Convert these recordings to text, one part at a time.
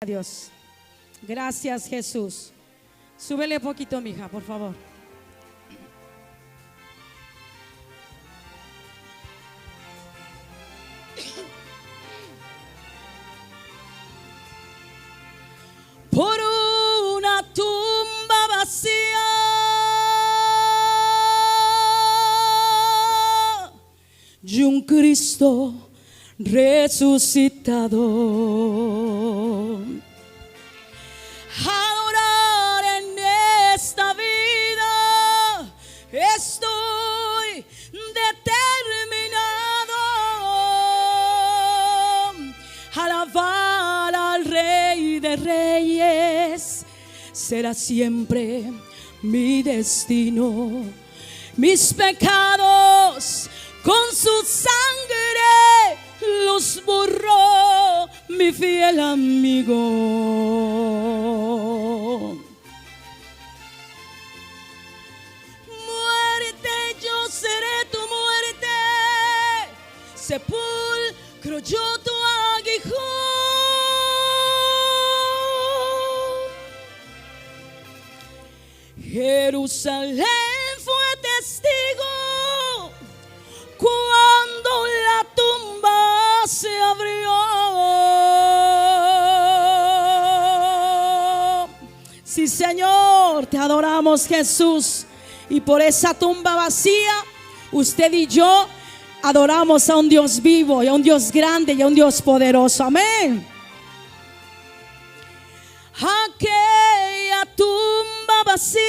Dios. Gracias, Jesús. Súbele un poquito, mija, por favor. Por una tumba vacía y un Cristo resucitado. Adorar en esta vida estoy determinado. Alabar al Rey de Reyes será siempre mi destino. Mis pecados con su sangre los borró mi fiel amigo. Muerte, yo seré tu muerte, sepulcro, yo tu aguijón. Jerusalén fue testigo cuando la tumba se abrió. Sí, Señor, te adoramos, Jesús. Y por esa tumba vacía, usted y yo adoramos a un Dios vivo y a un Dios grande y a un Dios poderoso. Amén. Aquella tumba vacía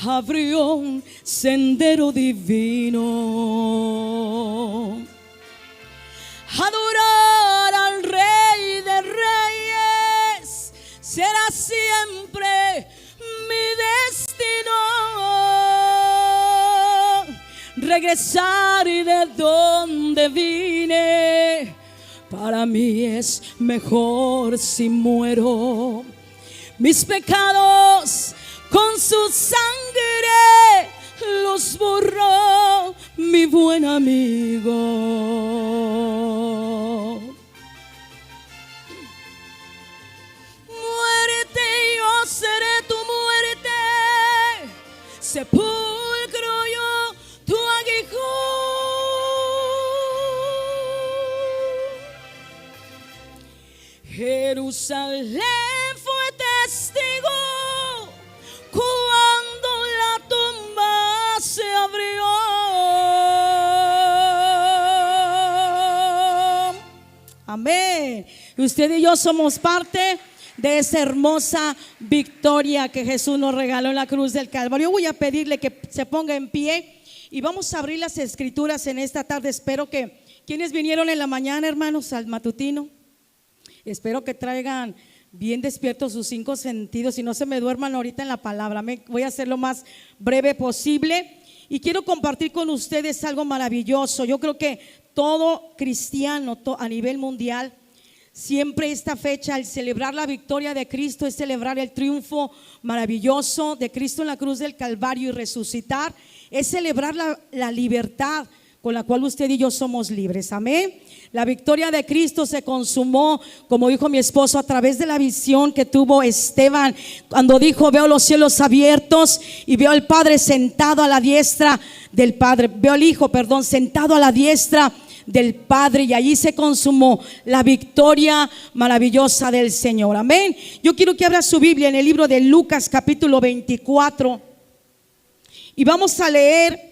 abrió un sendero divino. Adorar al Rey de Reyes será siempre mi destino. Regresar de donde vine para mí es mejor si muero. Mis pecados con su sangre los borró mi buen amigo. Muerte, yo seré tu muerte, sepulcro, yo tu aguijón. Jerusalén fue testigo cuando la tumba se abrió. Amén. Y usted y yo somos parte de esa hermosa victoria que Jesús nos regaló en la cruz del Calvario. Yo voy a pedirle que se ponga en pie y vamos a abrir las escrituras en esta tarde. Espero que quienes vinieron en la mañana, hermanos, al matutino, espero que traigan bien despiertos sus 5 sentidos y no se me duerman ahorita en la palabra. Voy a hacer lo más breve posible y quiero compartir con ustedes algo maravilloso. Yo creo que todo cristiano a nivel mundial, siempre esta fecha, al celebrar la victoria de Cristo, es celebrar el triunfo maravilloso de Cristo en la cruz del Calvario y resucitar, es celebrar la libertad con la cual usted y yo somos libres. Amén. La victoria de Cristo se consumó, como dijo mi esposo, a través de la visión que tuvo Esteban, cuando dijo: veo los cielos abiertos y veo al Padre sentado a la diestra del Padre, veo al Hijo, perdón, sentado a la diestra del Padre, y allí se consumó la victoria maravillosa del Señor. Amén. Yo quiero que abra su Biblia en el libro de Lucas capítulo 24 y vamos a leer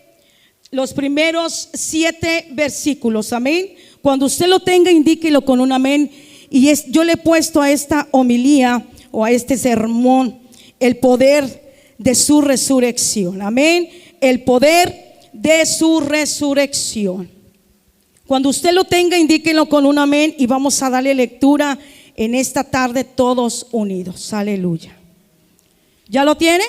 los primeros 7 versículos. Amén. Cuando usted lo tenga, indíquelo con un amén. Y yo le he puesto a esta homilía o a este sermón: el poder de su resurrección. Amén. El poder de su resurrección. Cuando usted lo tenga, indíquelo con un amén y vamos a darle lectura en esta tarde todos unidos. Aleluya. ¿Ya lo tiene?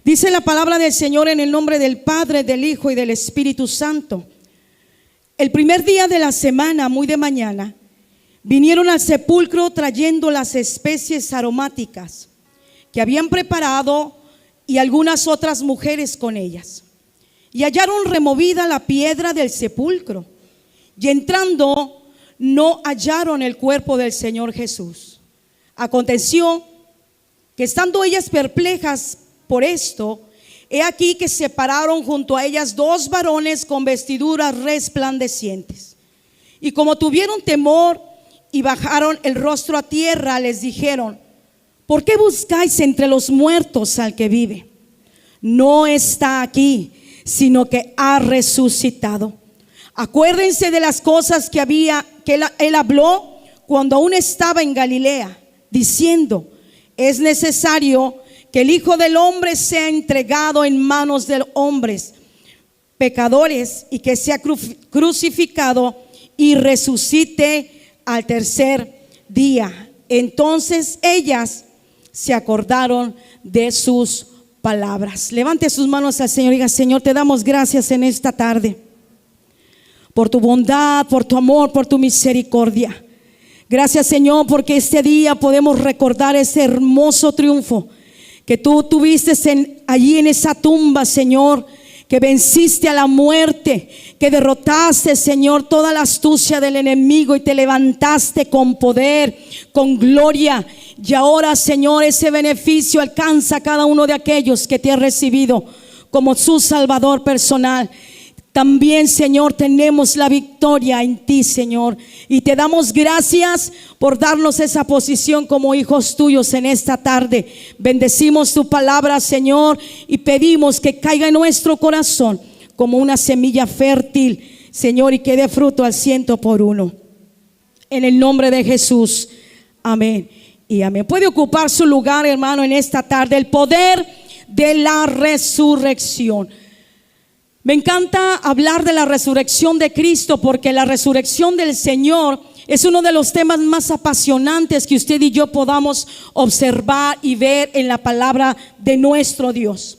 Dice la palabra del Señor en el nombre del Padre, del Hijo y del Espíritu Santo. El primer día de la semana, muy de mañana, vinieron al sepulcro trayendo las especies aromáticas que habían preparado y algunas otras mujeres con ellas. Y hallaron removida la piedra del sepulcro. Y entrando, no hallaron el cuerpo del Señor Jesús. Aconteció que estando ellas perplejas por esto, he aquí que se pararon junto a ellas dos varones con vestiduras resplandecientes. Y como tuvieron temor y bajaron el rostro a tierra, les dijeron: ¿por qué buscáis entre los muertos al que vive? No está aquí, sino que ha resucitado. Acuérdense de las cosas que él habló cuando aún estaba en Galilea, diciendo: es necesario que el Hijo del Hombre sea entregado en manos de hombres pecadores, y que sea crucificado y resucite al tercer día. Entonces ellas se acordaron de sus palabras. Levante sus manos al Señor y diga: Señor, te damos gracias en esta tarde por tu bondad, por tu amor, por tu misericordia. Gracias, Señor, porque este día podemos recordar ese hermoso triunfo que tú tuviste allí en esa tumba, Señor, que venciste a la muerte, que derrotaste, Señor, toda la astucia del enemigo y te levantaste con poder, con gloria. Y ahora, Señor, ese beneficio alcanza a cada uno de aquellos que te ha recibido como su Salvador personal. También, Señor, tenemos la victoria en ti, Señor, y te damos gracias por darnos esa posición como hijos tuyos en esta tarde. Bendecimos tu palabra, Señor, y pedimos que caiga en nuestro corazón como una semilla fértil, Señor, y que dé fruto al 100%. En el nombre de Jesús, amén y amén. Puede ocupar su lugar, hermano, en esta tarde. El poder de la resurrección. Me encanta hablar de la resurrección de Cristo, porque la resurrección del Señor es uno de los temas más apasionantes que usted y yo podamos observar y ver en la palabra de nuestro Dios.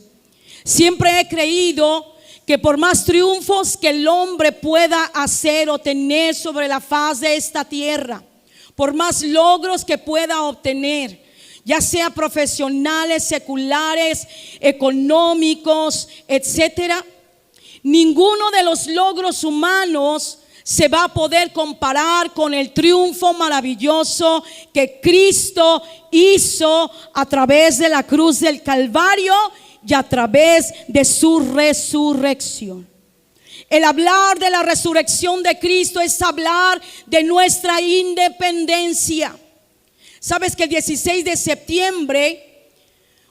Siempre he creído que por más triunfos que el hombre pueda hacer o tener sobre la faz de esta tierra, por más logros que pueda obtener, ya sea profesionales, seculares, económicos, etcétera, ninguno de los logros humanos se va a poder comparar con el triunfo maravilloso que Cristo hizo a través de la cruz del Calvario y a través de su resurrección. El hablar de la resurrección de Cristo es hablar de nuestra independencia. Sabes que el 16 de septiembre,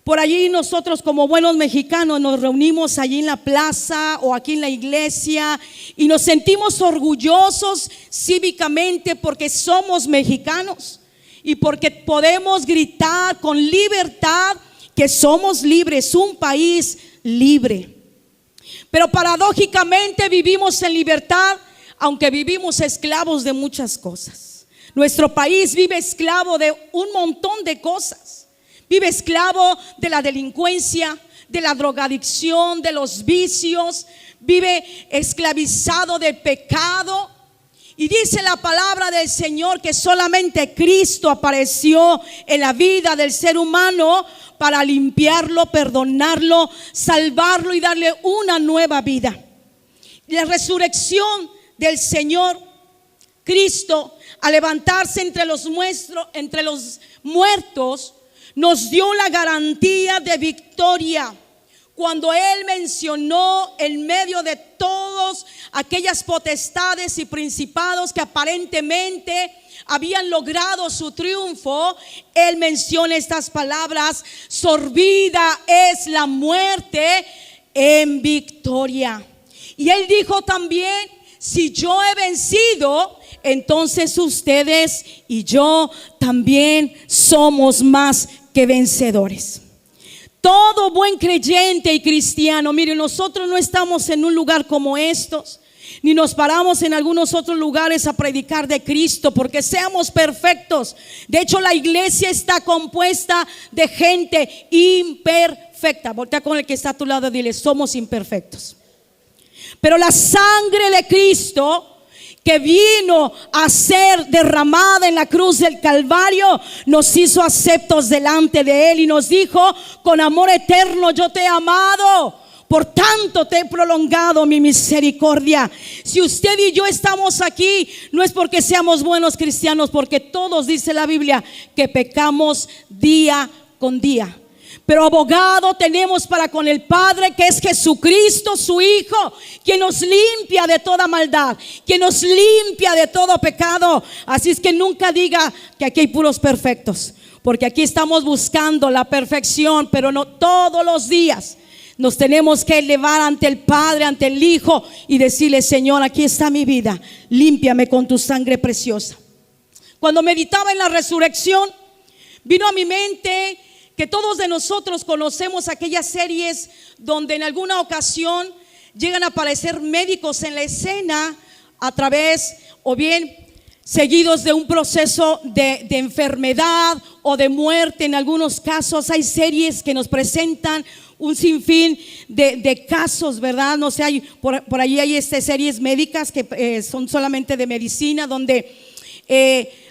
por allí nosotros como buenos mexicanos nos reunimos allí en la plaza o aquí en la iglesia y nos sentimos orgullosos cívicamente porque somos mexicanos y porque podemos gritar con libertad que somos libres, un país libre. Pero paradójicamente vivimos en libertad, aunque vivimos esclavos de muchas cosas. Nuestro país vive esclavo de un montón de cosas. Vive esclavo de la delincuencia, de la drogadicción, de los vicios. Vive esclavizado del pecado. Y dice la palabra del Señor que solamente Cristo apareció en la vida del ser humano para limpiarlo, perdonarlo, salvarlo y darle una nueva vida. La resurrección del Señor Cristo, al levantarse entre los muertos, nos dio la garantía de victoria. Cuando Él mencionó en medio de todas aquellas potestades y principados que aparentemente habían logrado su triunfo, Él menciona estas palabras: sorbida es la muerte en victoria. Y Él dijo también: si yo he vencido, entonces ustedes y yo también somos más que vencedores. Todo buen creyente y cristiano, mire, nosotros no estamos en un lugar como estos, ni nos paramos en algunos otros lugares a predicar de Cristo porque seamos perfectos. De hecho, la iglesia está compuesta de gente imperfecta. Voltea con el que está a tu lado y dile: somos imperfectos. Pero la sangre de Cristo, que vino a ser derramada en la cruz del Calvario, nos hizo aceptos delante de Él y nos dijo: con amor eterno yo te he amado, por tanto te he prolongado mi misericordia. Si usted y yo estamos aquí, no es porque seamos buenos cristianos, porque todos, dice la Biblia, que pecamos día con día. Pero abogado tenemos para con el Padre, que es Jesucristo, su Hijo, quien nos limpia de toda maldad, quien nos limpia de todo pecado. Así es que nunca diga que aquí hay puros perfectos, porque aquí estamos buscando la perfección, pero no todos los días. Nos tenemos que elevar ante el Padre, ante el Hijo, y decirle: Señor, aquí está mi vida, límpiame con tu sangre preciosa. Cuando meditaba en la resurrección, vino a mi mente que todos de nosotros conocemos aquellas series donde en alguna ocasión llegan a aparecer médicos en la escena a través, o bien seguidos de un proceso de enfermedad o de muerte. En algunos casos hay series que nos presentan un sinfín de casos, ¿verdad? No sé, hay, por allí hay series médicas que son solamente de medicina, donde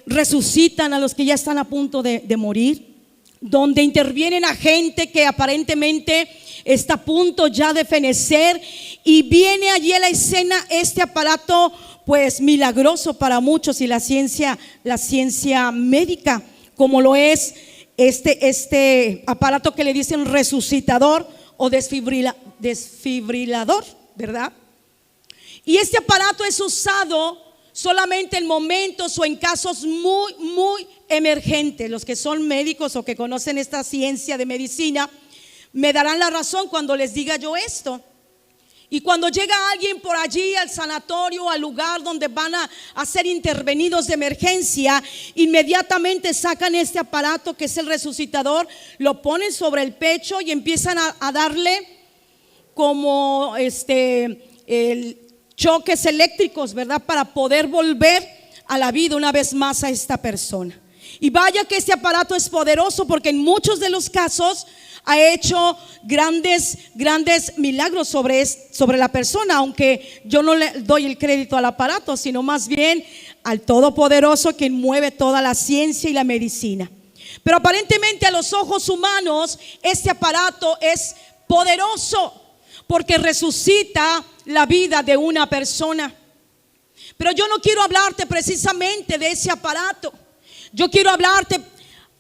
resucitan a los que ya están a punto de morir, donde intervienen a gente que aparentemente está a punto ya de fenecer, y viene allí a la escena este aparato pues milagroso para muchos, y la ciencia médica, como lo es este aparato que le dicen resucitador o desfibrilador, ¿verdad? Y este aparato es usado solamente en momentos o en casos muy, muy emergentes. Los que son médicos o que conocen esta ciencia de medicina me darán la razón cuando les diga yo esto. Y cuando llega alguien por allí al sanatorio, al lugar donde van a ser intervenidos de emergencia, inmediatamente sacan este aparato que es el resucitador, lo ponen sobre el pecho y empiezan a darle como choques eléctricos, ¿verdad? Para poder volver a la vida una vez más a esta persona. Y vaya que este aparato es poderoso, porque en muchos de los casos ha hecho grandes milagros sobre la persona, aunque yo no le doy el crédito al aparato, sino más bien al Todopoderoso, quien mueve toda la ciencia y la medicina. Pero aparentemente a los ojos humanos este aparato es poderoso, porque resucita la vida de una persona. Pero yo no quiero hablarte precisamente de ese aparato. Yo quiero hablarte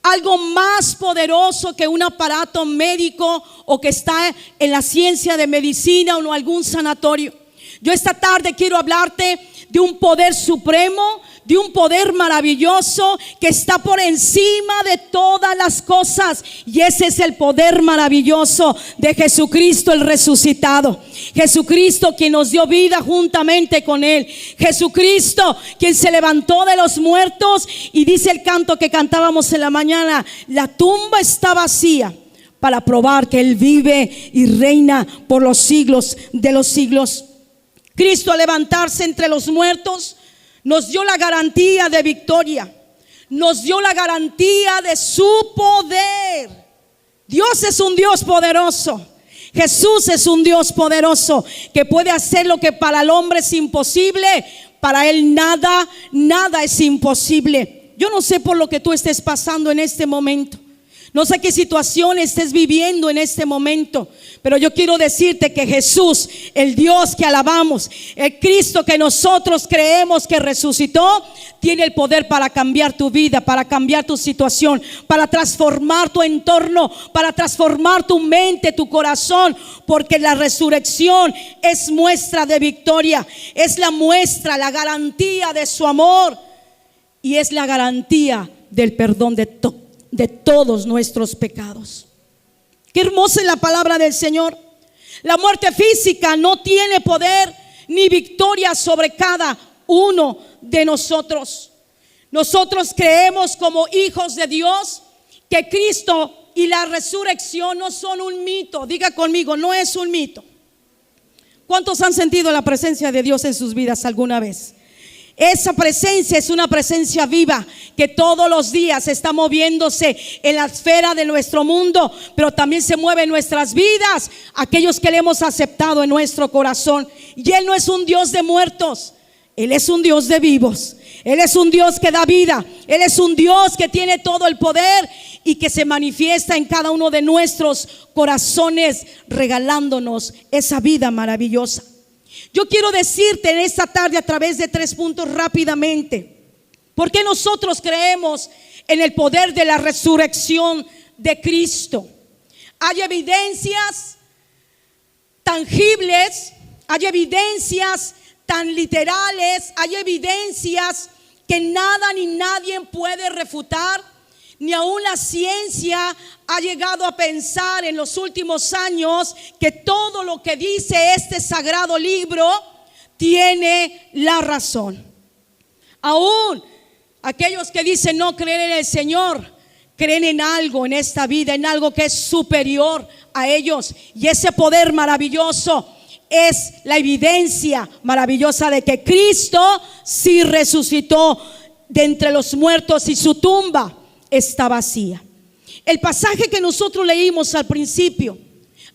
algo más poderoso que un aparato médico o que está en la ciencia de medicina o en algún sanatorio. Yo esta tarde quiero hablarte de un poder supremo, de un poder maravilloso que está por encima de todas las cosas, y ese es el poder maravilloso de Jesucristo el resucitado. Jesucristo quien nos dio vida juntamente con Él. Jesucristo quien se levantó de los muertos, y dice el canto que cantábamos en la mañana: la tumba está vacía, para probar que Él vive y reina por los siglos de los siglos. Cristo, al levantarse entre los muertos, nos dio la garantía de victoria, nos dio la garantía de su poder. Dios es un Dios poderoso. Jesús es un Dios poderoso que puede hacer lo que para el hombre es imposible. Para Él nada es imposible. Yo no sé por lo que tú estés pasando en este momento. No sé qué situación estés viviendo en este momento, pero yo quiero decirte que Jesús, el Dios que alabamos, el Cristo que nosotros creemos que resucitó, tiene el poder para cambiar tu vida, para cambiar tu situación, para transformar tu entorno, para transformar tu mente, tu corazón, porque la resurrección es muestra de victoria, es la muestra, la garantía de su amor, y es la garantía del perdón de todos nuestros pecados. Qué hermosa es la palabra del Señor. La muerte física no tiene poder ni victoria sobre cada uno de nosotros. Nosotros creemos como hijos de Dios que Cristo y la resurrección no son un mito. Diga conmigo, no es un mito. ¿Cuántos han sentido la presencia de Dios en sus vidas alguna vez? Esa presencia es una presencia viva que todos los días está moviéndose en la esfera de nuestro mundo, pero también se mueve en nuestras vidas, aquellos que le hemos aceptado en nuestro corazón. Y Él no es un Dios de muertos, Él es un Dios de vivos. Él es un Dios que da vida, Él es un Dios que tiene todo el poder, y que se manifiesta en cada uno de nuestros corazones, regalándonos esa vida maravillosa. Yo quiero decirte en esta tarde a través de 3 puntos rápidamente, ¿por qué nosotros creemos en el poder de la resurrección de Cristo? Hay evidencias tangibles, hay evidencias tan literales, hay evidencias que nada ni nadie puede refutar, ni aún la ciencia ha llegado a pensar en los últimos años que todo lo que dice este sagrado libro tiene la razón. Aún aquellos que dicen no creer en el Señor, creen en algo en esta vida, en algo que es superior a ellos, y ese poder maravilloso es la evidencia maravillosa de que Cristo sí resucitó de entre los muertos y su tumba está vacía. El pasaje que nosotros leímos al principio,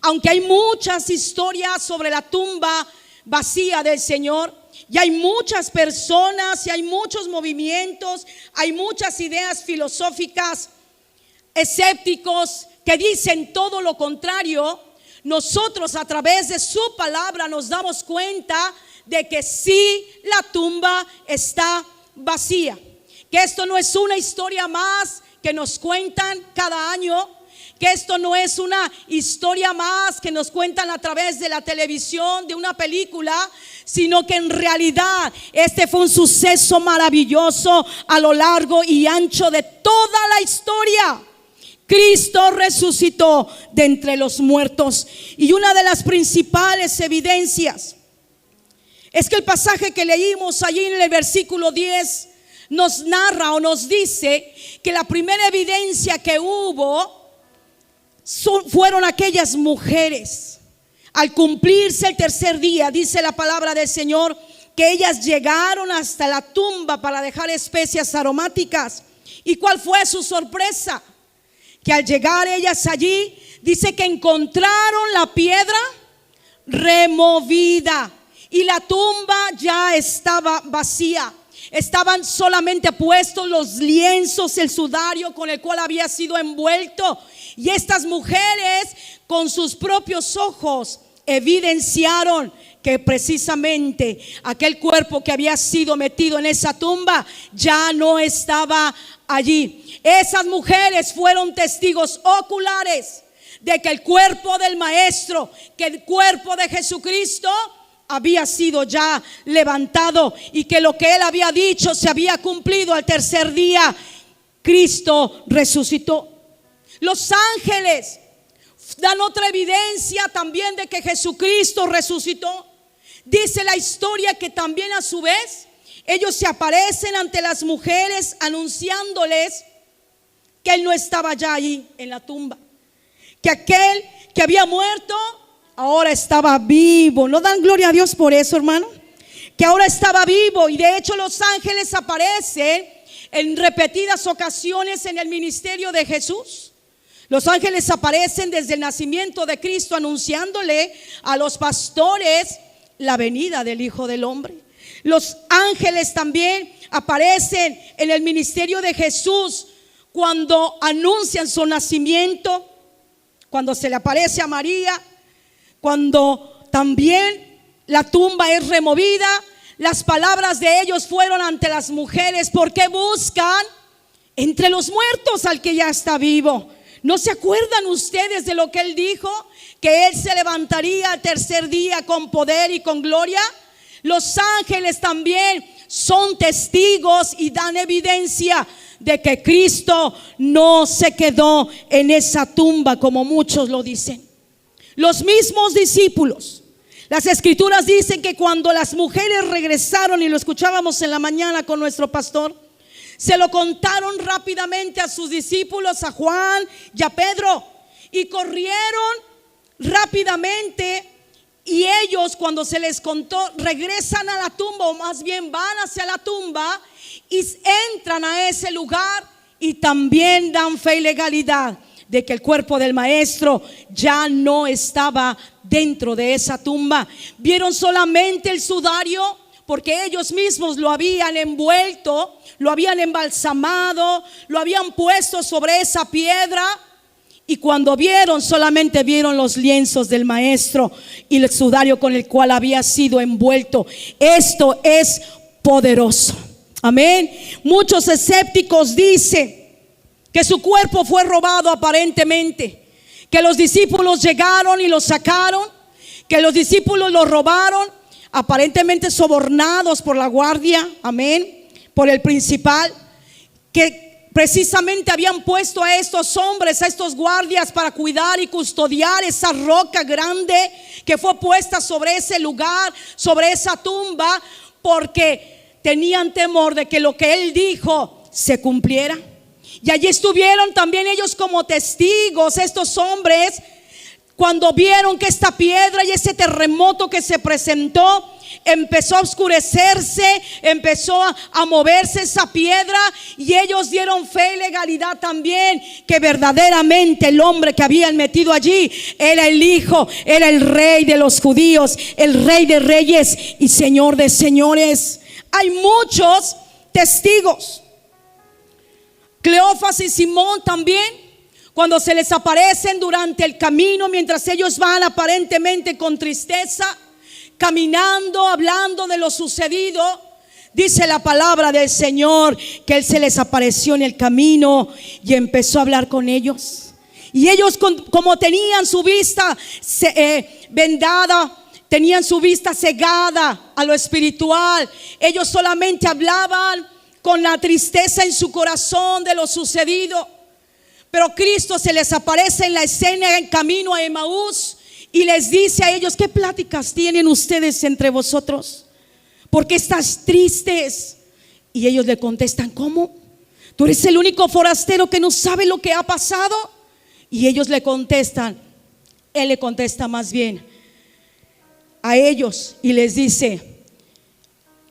aunque hay muchas historias sobre la tumba vacía del Señor, y hay muchas personas y hay muchos movimientos, hay muchas ideas filosóficas, escépticos que dicen todo lo contrario, nosotros a través de su palabra nos damos cuenta de que sí, la tumba está vacía, que esto no es una historia más que nos cuentan cada año, que esto no es una historia más que nos cuentan a través de la televisión, de una película, sino que en realidad este fue un suceso maravilloso a lo largo y ancho de toda la historia. Cristo resucitó de entre los muertos, y una de las principales evidencias es que el pasaje que leímos allí en el versículo 10 nos narra o nos dice que la primera evidencia que hubo fueron aquellas mujeres. Al cumplirse el tercer día, dice la palabra del Señor, que ellas llegaron hasta la tumba para dejar especias aromáticas. ¿Y cuál fue su sorpresa? Que al llegar ellas allí, dice que encontraron la piedra removida y la tumba ya estaba vacía. Estaban solamente puestos los lienzos, el sudario con el cual había sido envuelto. Y estas mujeres con sus propios ojos evidenciaron que precisamente aquel cuerpo que había sido metido en esa tumba ya no estaba allí. Esas mujeres fueron testigos oculares de que el cuerpo del Maestro, que el cuerpo de Jesucristo había sido ya levantado, y que lo que él había dicho se había cumplido. Al tercer día Cristo resucitó. Los ángeles dan otra evidencia también de que Jesucristo resucitó. Dice la historia que también a su vez ellos se aparecen ante las mujeres anunciándoles que él no estaba ya allí en la tumba, que aquel que había muerto ahora estaba vivo. ¿No dan gloria a Dios por eso, hermano? Que ahora estaba vivo. Y de hecho los ángeles aparecen en repetidas ocasiones en el ministerio de Jesús. Los ángeles aparecen desde el nacimiento de Cristo anunciándole a los pastores la venida del Hijo del Hombre. Los ángeles también aparecen en el ministerio de Jesús cuando anuncian su nacimiento, cuando se le aparece a María, cuando también la tumba es removida. Las palabras de ellos fueron ante las mujeres: ¿por qué buscan entre los muertos al que ya está vivo? ¿No se acuerdan ustedes de lo que él dijo? Que él se levantaría al tercer día con poder y con gloria. Los ángeles también son testigos y dan evidencia de que Cristo no se quedó en esa tumba como muchos lo dicen. Los mismos discípulos, las escrituras dicen que cuando las mujeres regresaron, y lo escuchábamos en la mañana con nuestro pastor, se lo contaron rápidamente a sus discípulos, a Juan y a Pedro, y corrieron rápidamente. Y ellos, cuando se les contó, regresan a la tumba, o más bien van hacia la tumba y entran a ese lugar, y también dan fe y legalidad de que el cuerpo del Maestro ya no estaba dentro de esa tumba. Vieron solamente el sudario porque ellos mismos lo habían envuelto, lo habían embalsamado, lo habían puesto sobre esa piedra. Y cuando vieron, solamente vieron los lienzos del maestro y el sudario con el cual había sido envuelto. Esto es poderoso. Amén. Muchos escépticos dicen que su cuerpo fue robado aparentemente, que los discípulos llegaron y lo sacaron, que los discípulos lo robaron, aparentemente sobornados por la guardia, amén, por el principal, que precisamente habían puesto a estos hombres, a estos guardias, para cuidar y custodiar esa roca grande que fue puesta sobre ese lugar, sobre esa tumba, porque tenían temor de que lo que él dijo se cumpliera. Y allí estuvieron también ellos como testigos, estos hombres, cuando vieron que esta piedra y ese terremoto que se presentó empezó a oscurecerse, empezó a moverse esa piedra, y ellos dieron fe y legalidad también que verdaderamente el hombre que habían metido allí era el Hijo, era el Rey de los judíos, el Rey de reyes y Señor de señores. Hay muchos testigos. Cleofas y Simón también, cuando se les aparecen durante el camino, mientras ellos van aparentemente con tristeza, caminando, hablando de lo sucedido, dice la palabra del Señor que Él se les apareció en el camino y empezó a hablar con ellos. Y ellos, como tenían su vista vendada, tenían su vista cegada a lo espiritual, ellos solamente hablaban con la tristeza en su corazón de lo sucedido. Pero Cristo se les aparece en la escena en camino a Emaús y les dice a ellos: ¿qué pláticas tienen ustedes entre vosotros? ¿Por qué estás tristes? Y ellos le contestan: ¿cómo? ¿Tú eres el único forastero que no sabe lo que ha pasado? Y ellos le contestan, él le contesta más bien a ellos y les dice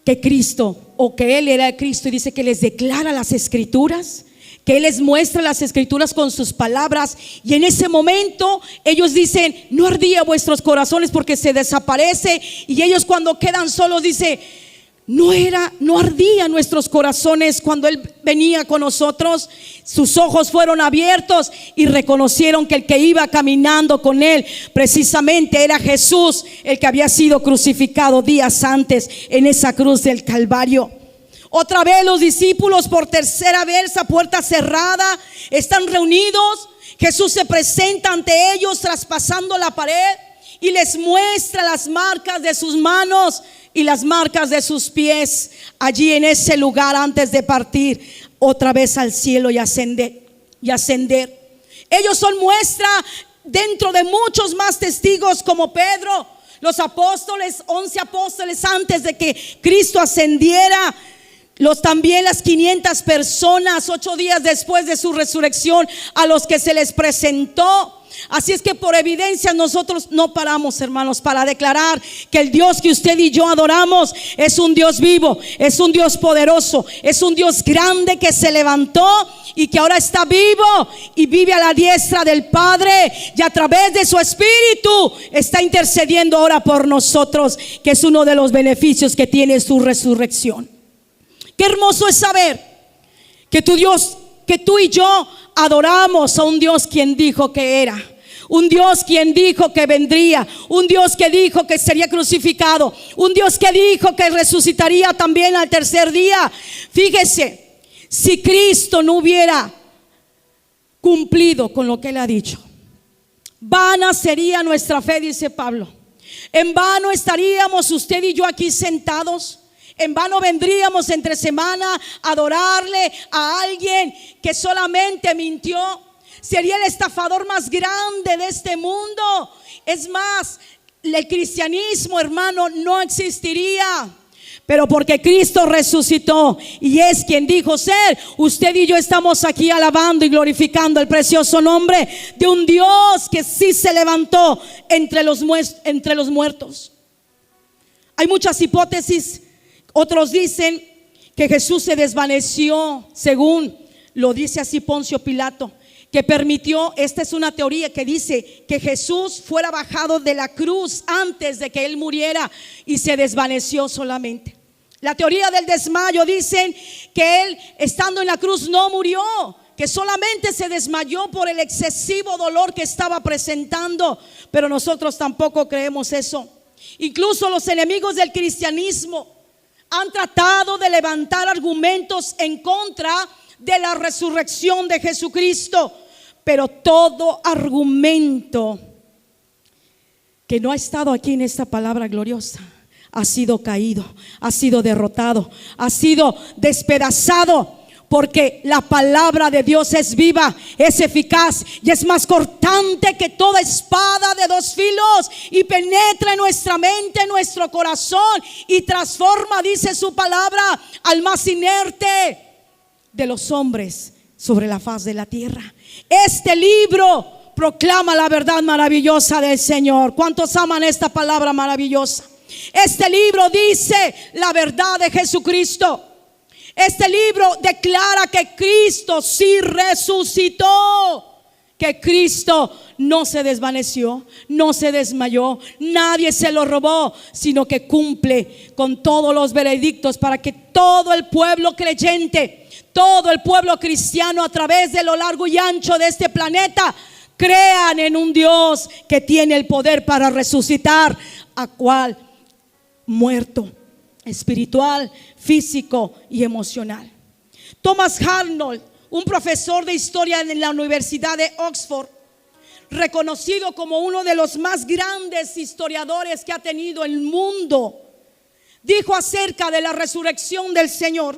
que Cristo, o que Él era el Cristo, y dice que les declara las Escrituras, que Él les muestra las Escrituras con sus palabras. Y en ese momento ellos dicen: no ardía vuestros corazones, porque se desaparece. Y ellos, cuando quedan solos, dice: no ardían nuestros corazones cuando Él venía con nosotros. Sus ojos fueron abiertos y reconocieron que el que iba caminando con Él precisamente era Jesús, el que había sido crucificado días antes en esa cruz del Calvario. Otra vez los discípulos, por tercera vez a puerta cerrada, están reunidos. Jesús se presenta ante ellos traspasando la pared y les muestra las marcas de sus manos y las marcas de sus pies allí en ese lugar antes de partir otra vez al cielo y ascender. Ellos son muestra dentro de muchos más testigos, como Pedro, los apóstoles, 11 apóstoles antes de que Cristo ascendiera. También las 500 personas 8 días después de su resurrección, a los que se les presentó. Así es que por evidencia nosotros no paramos, hermanos, para declarar que el Dios que usted y yo adoramos es un Dios vivo, es un Dios poderoso, es un Dios grande que se levantó y que ahora está vivo y vive a la diestra del Padre, y a través de su Espíritu está intercediendo ahora por nosotros, que es uno de los beneficios que tiene su resurrección. Qué hermoso es saber que tu Dios, que tú y yo adoramos a un Dios quien dijo que era, un Dios quien dijo que vendría, un Dios que dijo que sería crucificado, un Dios que dijo que resucitaría también al tercer día. Fíjese, si Cristo no hubiera cumplido con lo que Él ha dicho, vana sería nuestra fe, dice Pablo. En vano estaríamos usted y yo aquí sentados. En vano vendríamos entre semana a adorarle a alguien que solamente mintió. Sería el estafador más grande de este mundo. Es más, el cristianismo, hermano, no existiría. Pero porque Cristo resucitó y es quien dijo ser, usted y yo estamos aquí alabando y glorificando el precioso nombre de un Dios que sí se levantó entre los muertos. Hay muchas hipótesis. Otros dicen que Jesús se desvaneció, según lo dice así Poncio Pilato, que permitió, esta es una teoría que dice que Jesús fuera bajado de la cruz antes de que Él muriera y se desvaneció solamente. La teoría del desmayo dicen que él, estando en la cruz, no murió, que solamente se desmayó por el excesivo dolor que estaba presentando. Pero nosotros tampoco creemos eso. Incluso los enemigos del cristianismo han tratado de levantar argumentos en contra de la resurrección de Jesucristo, pero todo argumento que no ha estado aquí en esta palabra gloriosa ha sido caído, ha sido derrotado, ha sido despedazado. Porque la palabra de Dios es viva, es eficaz y es más cortante que toda espada de dos filos, y penetra en nuestra mente, en nuestro corazón, y transforma, dice su palabra, al más inerte de los hombres sobre la faz de la tierra. Este libro proclama la verdad maravillosa del Señor. ¿Cuántos aman esta palabra maravillosa? Este libro dice la verdad de Jesucristo. Este libro declara que Cristo sí resucitó, que Cristo no se desvaneció, no se desmayó, nadie se lo robó, sino que cumple con todos los veredictos para que todo el pueblo creyente, todo el pueblo cristiano a través de lo largo y ancho de este planeta crean en un Dios que tiene el poder para resucitar a cual muerto, espiritual, físico y emocional. Thomas Arnold, un profesor de historia en la Universidad de Oxford, reconocido como uno de los más grandes historiadores que ha tenido el mundo, dijo acerca de la resurrección del Señor: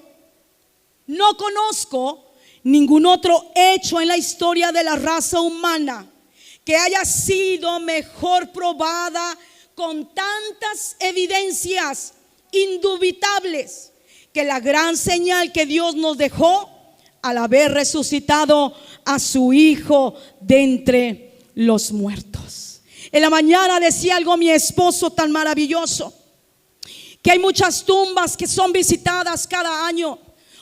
no conozco ningún otro hecho en la historia de la raza humana que haya sido mejor probada con tantas evidencias indubitables que la gran señal que Dios nos dejó al haber resucitado a su Hijo de entre los muertos. En la mañana decía algo mi esposo tan maravilloso, que hay muchas tumbas que son visitadas cada año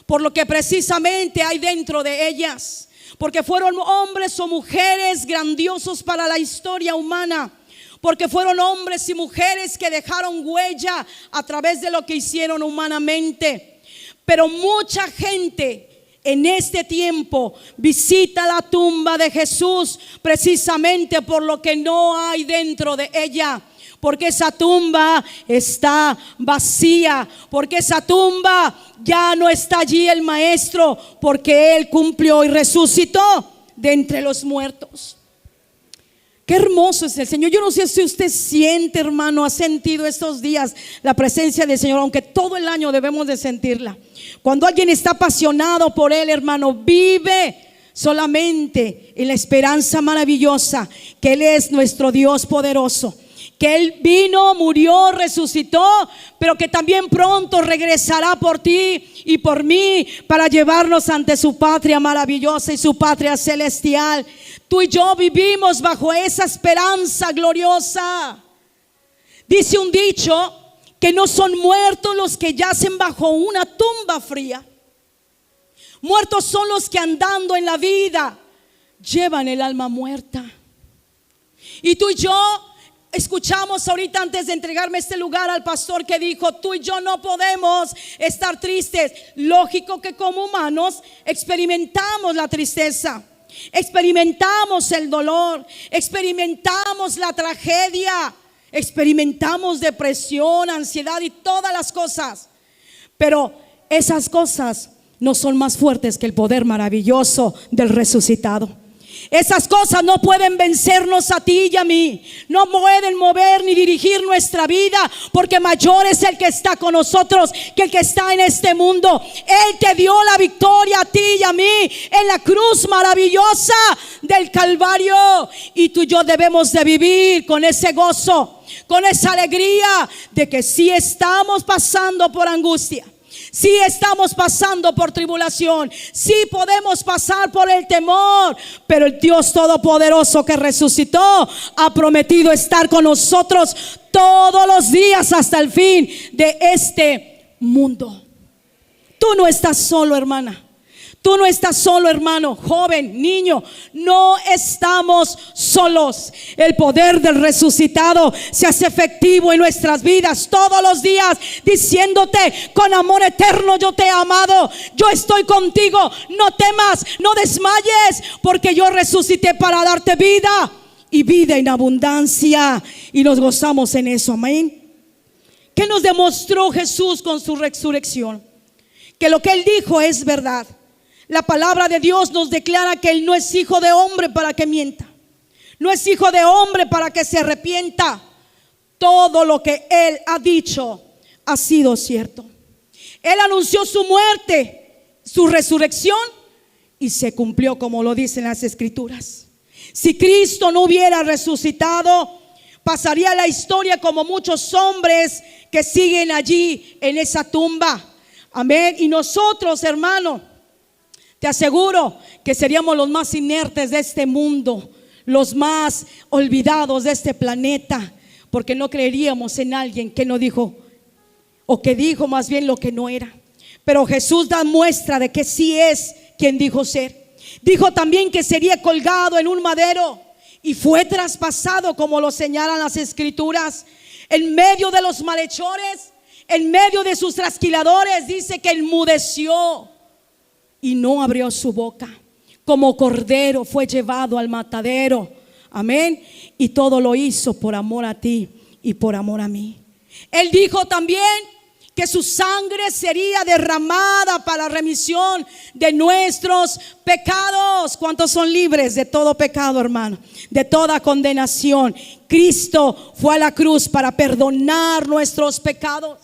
por lo que precisamente hay dentro de ellas, porque fueron hombres o mujeres grandiosos para la historia humana, porque fueron hombres y mujeres que dejaron huella a través de lo que hicieron humanamente. Pero mucha gente en este tiempo visita la tumba de Jesús precisamente por lo que no hay dentro de ella. Porque esa tumba está vacía, porque esa tumba ya no está allí el Maestro, porque Él cumplió y resucitó de entre los muertos. Qué hermoso es el Señor. Yo no sé si usted siente, hermano, ha sentido estos días la presencia del Señor, aunque todo el año debemos de sentirla. Cuando alguien está apasionado por Él, hermano, vive solamente en la esperanza maravillosa que Él es nuestro Dios poderoso, que Él vino, murió, resucitó, pero que también pronto regresará por ti y por mí para llevarnos ante su patria maravillosa y su patria celestial. Tú y yo vivimos bajo esa esperanza gloriosa. Dice un dicho que no son muertos los que yacen bajo una tumba fría. Muertos son los que andando en la vida llevan el alma muerta. Y tú y yo escuchamos ahorita, antes de entregarme este lugar, al pastor que dijo: tú y yo no podemos estar tristes. Lógico que como humanos experimentamos la tristeza, experimentamos el dolor, experimentamos la tragedia, experimentamos depresión, ansiedad y todas las cosas. Pero esas cosas no son más fuertes que el poder maravilloso del resucitado. Esas cosas no pueden vencernos a ti y a mí, no pueden mover ni dirigir nuestra vida, porque mayor es el que está con nosotros que el que está en este mundo. Él te dio la victoria a ti y a mí en la cruz maravillosa del Calvario, y tú y yo debemos de vivir con ese gozo, con esa alegría de que sí estamos pasando por angustia, sí estamos pasando por tribulación, sí podemos pasar por el temor, pero el Dios Todopoderoso que resucitó ha prometido estar con nosotros todos los días hasta el fin de este mundo. Tú no estás solo, hermana. Tú no estás solo, hermano, joven, niño. No estamos solos. El poder del resucitado se hace efectivo en nuestras vidas todos los días, diciéndote: con amor eterno yo te he amado, yo estoy contigo, no temas, no desmayes, porque yo resucité para darte vida y vida en abundancia. Y nos gozamos en eso, amén. ¿Qué nos demostró Jesús con su resurrección? Que lo que Él dijo es verdad. La palabra de Dios nos declara que Él no es hijo de hombre para que mienta, no es hijo de hombre para que se arrepienta. Todo lo que Él ha dicho ha sido cierto. Él anunció su muerte, su resurrección, y se cumplió como lo dicen las Escrituras. Si Cristo no hubiera resucitado, pasaría la historia como muchos hombres que siguen allí en esa tumba. Amén. Y nosotros, hermano, te aseguro que seríamos los más inertes de este mundo, los más olvidados de este planeta, porque no creeríamos en alguien que no dijo, o que dijo más bien lo que no era. Pero Jesús da muestra de que sí es quien dijo ser. Dijo también que sería colgado en un madero y fue traspasado, como lo señalan las Escrituras. En medio de los malhechores, en medio de sus trasquiladores, dice que enmudeció y no abrió su boca. Como cordero fue llevado al matadero. Amén. Y todo lo hizo por amor a ti y por amor a mí. Él dijo también que su sangre sería derramada para la remisión de nuestros pecados. ¿Cuántos son libres de todo pecado, hermano? De toda condenación. Cristo fue a la cruz para perdonar nuestros pecados.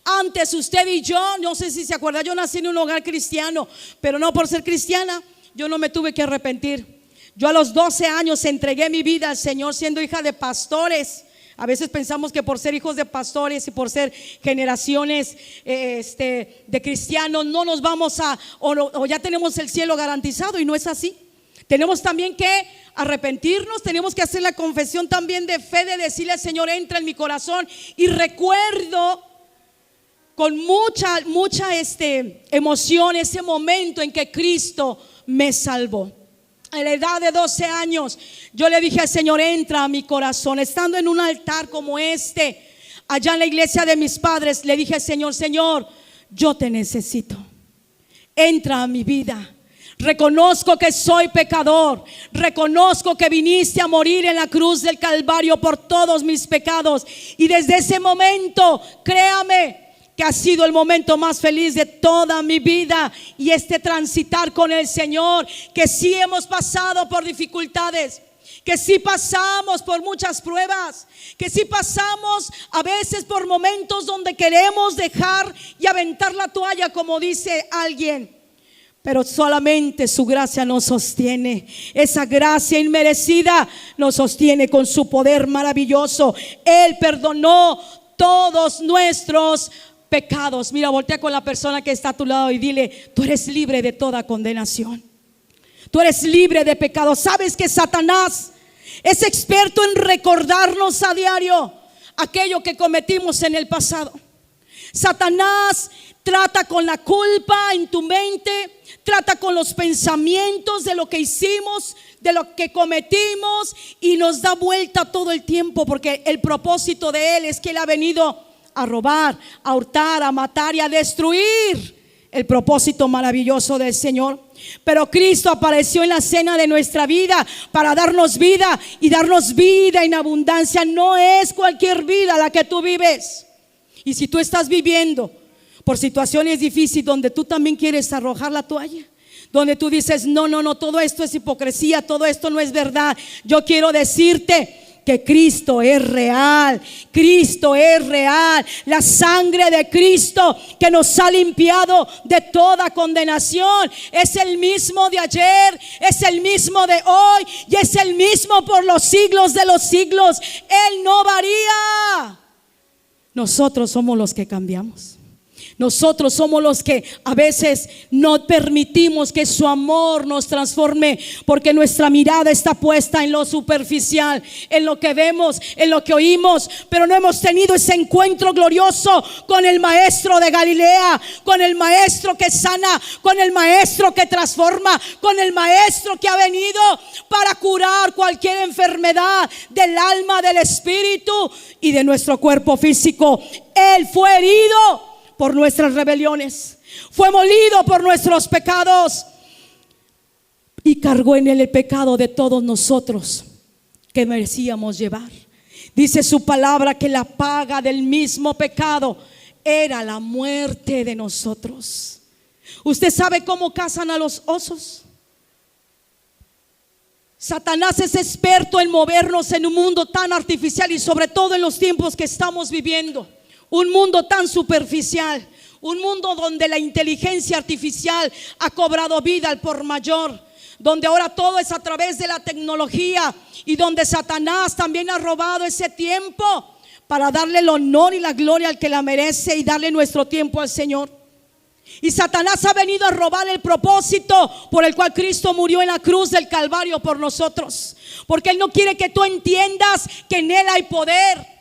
Antes usted y yo, no sé si se acuerda, yo nací en un hogar cristiano, pero no por ser cristiana, yo no me tuve que arrepentir. Yo a los 12 años entregué mi vida al Señor siendo hija de pastores. A veces pensamos que por ser hijos de pastores y por ser generaciones de cristianos no nos vamos a, o ya tenemos el cielo garantizado, y no es así. Tenemos también que arrepentirnos, tenemos que hacer la confesión también de fe, de decirle al Señor: entra en mi corazón. Y recuerdo con mucha emoción ese momento en que Cristo me salvó. A la edad de 12 años yo le dije al Señor: entra a mi corazón. Estando en un altar como este, allá en la iglesia de mis padres, le dije al Señor: Señor, yo te necesito, entra a mi vida. Reconozco que soy pecador, reconozco que viniste a morir en la cruz del Calvario por todos mis pecados. Y desde ese momento, créame, que ha sido el momento más feliz de toda mi vida. Y transitar con el Señor, que sí hemos pasado por dificultades, que sí pasamos por muchas pruebas, que sí pasamos a veces por momentos donde queremos dejar y aventar la toalla, como dice alguien. Pero solamente su gracia nos sostiene. Esa gracia inmerecida nos sostiene con su poder maravilloso. Él perdonó todos nuestros pecados. Mira, voltea con la persona que está a tu lado y dile: tú eres libre de toda condenación, tú eres libre de pecado. Sabes que Satanás es experto en recordarnos a diario aquello que cometimos en el pasado. Satanás trata con la culpa en tu mente, trata con los pensamientos de lo que hicimos, de lo que cometimos, y nos da vuelta todo el tiempo, porque el propósito de él es que él ha venido a robar, a hurtar, a matar y a destruir el propósito maravilloso del Señor. Pero Cristo apareció en la cena de nuestra vida para darnos vida y darnos vida en abundancia. No es cualquier vida la que tú vives. Y si tú estás viviendo por situaciones difíciles donde tú también quieres arrojar la toalla, donde tú dices: no, todo esto es hipocresía, todo esto no es verdad, yo quiero decirte que Cristo es real. Cristo es real. La sangre de Cristo que nos ha limpiado de toda condenación es el mismo de ayer, es el mismo de hoy y es el mismo por los siglos de los siglos. Él no varía. Nosotros somos los que cambiamos. Nosotros somos los que a veces no permitimos que su amor nos transforme, porque nuestra mirada está puesta en lo superficial, en lo que vemos, en lo que oímos, pero no hemos tenido ese encuentro glorioso con el Maestro de Galilea, con el Maestro que sana, con el Maestro que transforma, con el Maestro que ha venido para curar cualquier enfermedad del alma, del espíritu y de nuestro cuerpo físico. Él fue herido por nuestras rebeliones, fue molido por nuestros pecados y cargó en él el pecado de todos nosotros que merecíamos llevar. Dice su palabra que la paga del mismo pecado era la muerte de nosotros. ¿Usted sabe cómo cazan a los osos? Satanás es experto en movernos en un mundo tan artificial, y sobre todo en los tiempos que estamos viviendo. Un mundo tan superficial, un mundo donde la inteligencia artificial ha cobrado vida al por mayor, donde ahora todo es a través de la tecnología, y donde Satanás también ha robado ese tiempo para darle el honor y la gloria al que la merece y darle nuestro tiempo al Señor. Y Satanás ha venido a robar el propósito por el cual Cristo murió en la cruz del Calvario por nosotros, porque Él no quiere que tú entiendas que en Él hay poder.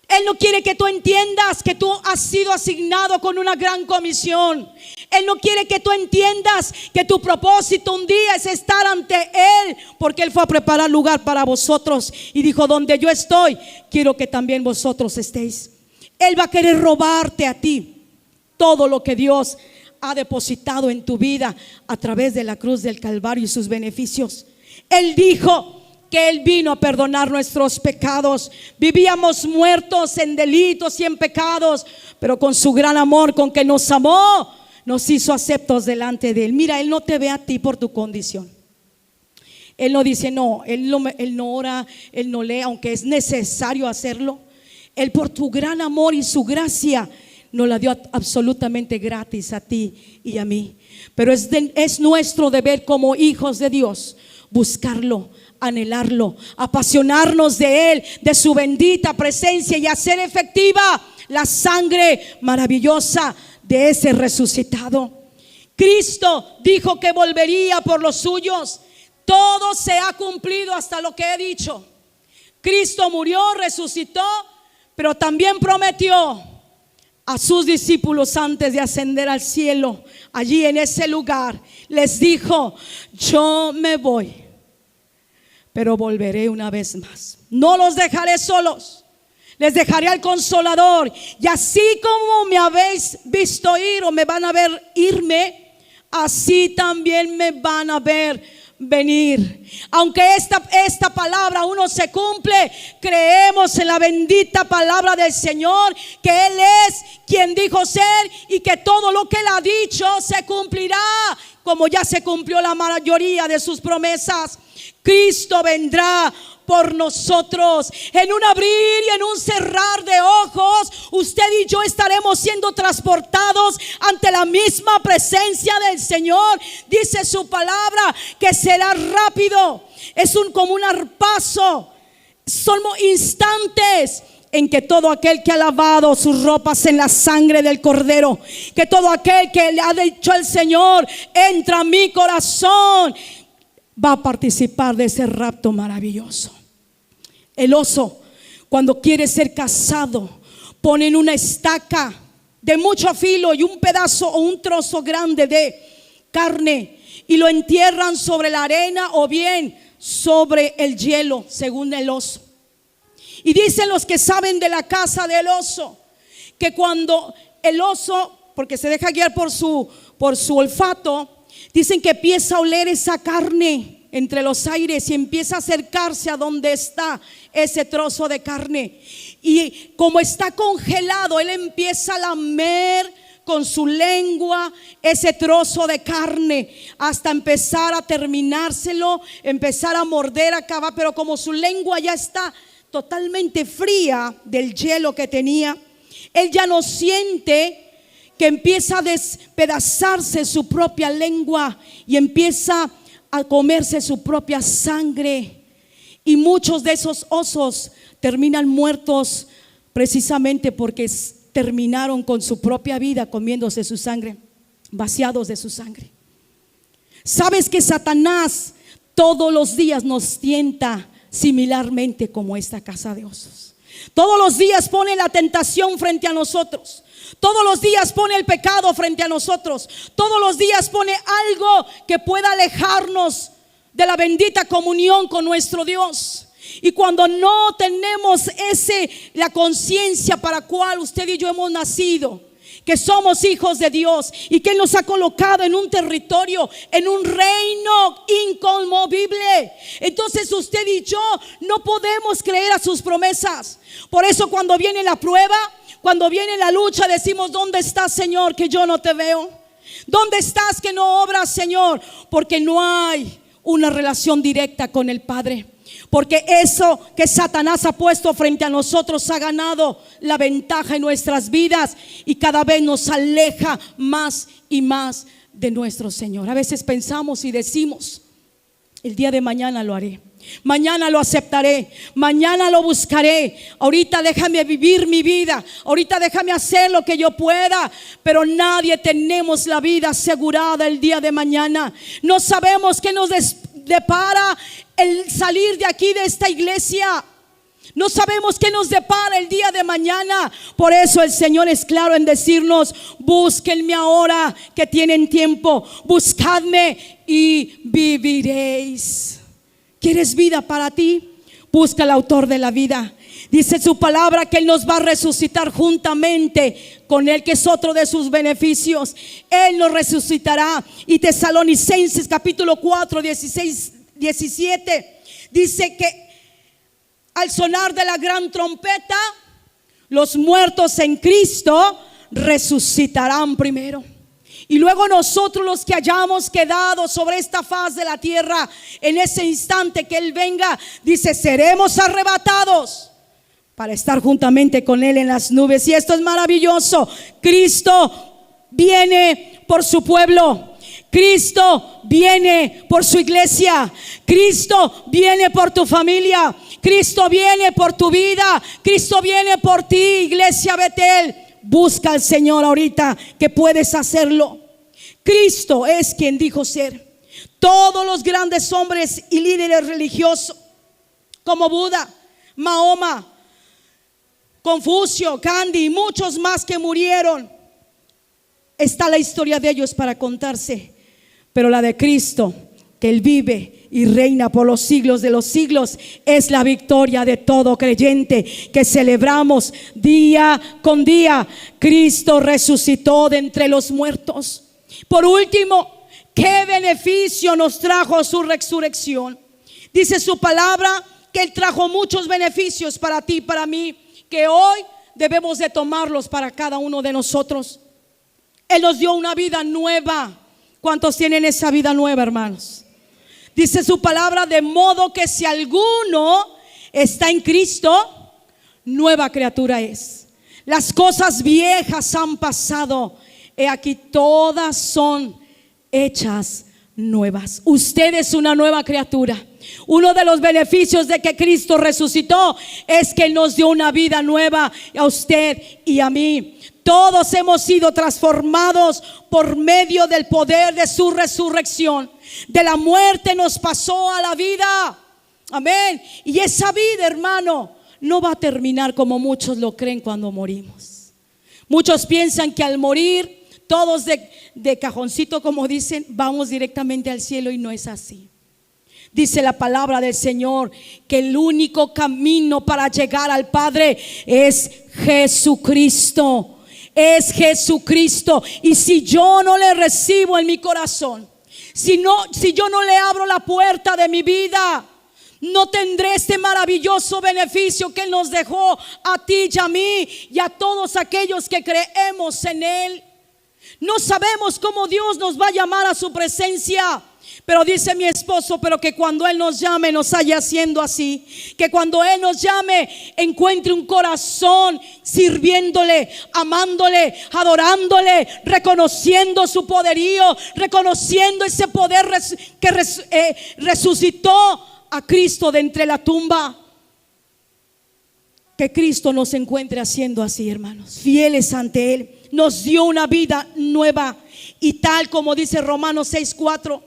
Él no quiere que tú entiendas que tú has sido asignado con una gran comisión. Él no quiere que tú entiendas que tu propósito un día es estar ante Él, porque Él fue a preparar lugar para vosotros y dijo: donde yo estoy, quiero que también vosotros estéis. Él va a querer robarte a ti todo lo que Dios ha depositado en tu vida a través de la cruz del Calvario y sus beneficios. Él dijo que Él vino a perdonar nuestros pecados. Vivíamos muertos en delitos y en pecados, pero con su gran amor con que nos amó, nos hizo aceptos delante de Él. Mira, Él no te ve a ti por tu condición. Él no dice no, Él no ora, Él no lee, aunque es necesario hacerlo. Él, por tu gran amor y su gracia, nos la dio absolutamente gratis a ti y a mí. Pero es nuestro deber como hijos de Dios buscarlo, anhelarlo, apasionarnos de Él, de su bendita presencia, y hacer efectiva la sangre maravillosa de ese resucitado. Cristo dijo que volvería por los suyos. Todo se ha cumplido hasta lo que he dicho. Cristo murió, resucitó, pero también prometió a sus discípulos antes de ascender al cielo. Allí en ese lugar les dijo: yo me voy, pero volveré una vez más. No los dejaré solos, les dejaré al Consolador. Y así como me habéis visto ir, o me van a ver irme, así también me van a ver venir. Aunque esta palabra aún no se cumple, creemos en la bendita palabra del Señor, que Él es quien dijo ser, y que todo lo que Él ha dicho se cumplirá, como ya se cumplió la mayoría de sus promesas. Cristo vendrá por nosotros. En un abrir y en un cerrar de ojos, usted y yo estaremos siendo transportados ante la misma presencia del Señor. Dice su palabra que será rápido. Es como un arpazo. Son instantes en que todo aquel que ha lavado sus ropas en la sangre del Cordero, que todo aquel que le ha dicho al Señor: entra a mi corazón, va a participar de ese rapto maravilloso. El oso, cuando quiere ser cazado, ponen una estaca de mucho filo y un pedazo o un trozo grande de carne, y lo entierran sobre la arena o bien sobre el hielo, según el oso. Y dicen los que saben de la caza del oso, que cuando el oso, porque se deja guiar por su olfato, dicen que empieza a oler esa carne entre los aires y empieza a acercarse a donde está ese trozo de carne, y como está congelado, él empieza a lamer con su lengua ese trozo de carne hasta empezar a terminárselo, empezar a morder, acabar, pero como su lengua ya está totalmente fría del hielo que tenía, él ya no siente, que empieza a despedazarse su propia lengua y empieza a comerse su propia sangre. Y muchos de esos osos terminan muertos precisamente porque terminaron con su propia vida comiéndose su sangre, vaciados de su sangre. Sabes que Satanás todos los días nos tienta similarmente como esta casa de osos. Todos los días pone la tentación frente a nosotros. Todos los días pone el pecado frente a nosotros. Todos los días pone algo que pueda alejarnos de la bendita comunión con nuestro Dios. Y cuando no tenemos la conciencia para cual usted y yo hemos nacido, que somos hijos de Dios y que Él nos ha colocado en un territorio, en un reino inconmovible, entonces usted y yo no podemos creer a sus promesas. Por eso cuando viene la prueba, cuando viene la lucha, decimos: ¿dónde estás, Señor, que yo no te veo? ¿Dónde estás que no obras, Señor? Porque no hay una relación directa con el Padre. Porque eso que Satanás ha puesto frente a nosotros ha ganado la ventaja en nuestras vidas y cada vez nos aleja más y más de nuestro Señor. A veces pensamos y decimos: el día de mañana lo haré, mañana lo aceptaré, mañana lo buscaré, ahorita déjame vivir mi vida, ahorita déjame hacer lo que yo pueda. Pero nadie tenemos la vida asegurada el día de mañana. No sabemos qué nos depara el salir de aquí, de esta iglesia. No sabemos qué nos depara el día de mañana. Por eso el Señor es claro en decirnos: búsquenme ahora que tienen tiempo, buscadme y viviréis. ¿Quieres vida para ti? Busca al autor de la vida. Dice su palabra que Él nos va a resucitar juntamente con Él, que es otro de sus beneficios. Él nos resucitará. Y Tesalonicenses capítulo 4, 16, 17 dice que al sonar de la gran trompeta, los muertos en Cristo resucitarán primero. Y luego nosotros, los que hayamos quedado sobre esta faz de la tierra, en ese instante que Él venga, dice: seremos arrebatados para estar juntamente con Él en las nubes. Y esto es maravilloso. Cristo viene por su pueblo. Cristo viene por su iglesia. Cristo viene por tu familia. Cristo viene por tu vida. Cristo viene por ti, iglesia Betel. Busca al Señor ahorita que puedes hacerlo. Cristo es quien dijo ser. Todos los grandes hombres y líderes religiosos como Buda, Mahoma, Confucio, Gandhi y muchos más que murieron, está la historia de ellos para contarse. Pero la de Cristo, que Él vive y reina por los siglos de los siglos, es la victoria de todo creyente que celebramos día con día. Cristo resucitó de entre los muertos. Por último, ¿qué beneficio nos trajo su resurrección? Dice su palabra que Él trajo muchos beneficios para ti y para mí, que hoy debemos de tomarlos para cada uno de nosotros. Él nos dio una vida nueva. ¿Cuántos tienen esa vida nueva, hermanos? Dice su palabra: de modo que si alguno está en Cristo, nueva criatura es. Las cosas viejas han pasado, he aquí todas son hechas nuevas. Usted es una nueva criatura. Uno de los beneficios de que Cristo resucitó es que nos dio una vida nueva a usted y a mí. Todos hemos sido transformados por medio del poder de su resurrección. De la muerte nos pasó a la vida. Amén. Y esa vida, hermano, no va a terminar como muchos lo creen cuando morimos. Muchos piensan que al morir, todos de cajoncito, como dicen, vamos directamente al cielo, y no es así. Dice la palabra del Señor que el único camino para llegar al Padre es Jesucristo. Es Jesucristo. Y si yo no le recibo en mi corazón, si yo no le abro la puerta de mi vida, no tendré este maravilloso beneficio que Él nos dejó a ti y a mí y a todos aquellos que creemos en Él. No sabemos cómo Dios nos va a llamar a su presencia, pero dice mi esposo, pero que cuando Él nos llame nos haya haciendo así. Que cuando Él nos llame encuentre un corazón sirviéndole, amándole, adorándole, reconociendo su poderío, reconociendo ese poder que resucitó a Cristo de entre la tumba. que Cristo nos encuentre haciendo así, hermanos, fieles ante Él. Nos dio una vida nueva, y tal como dice Romanos 6:4,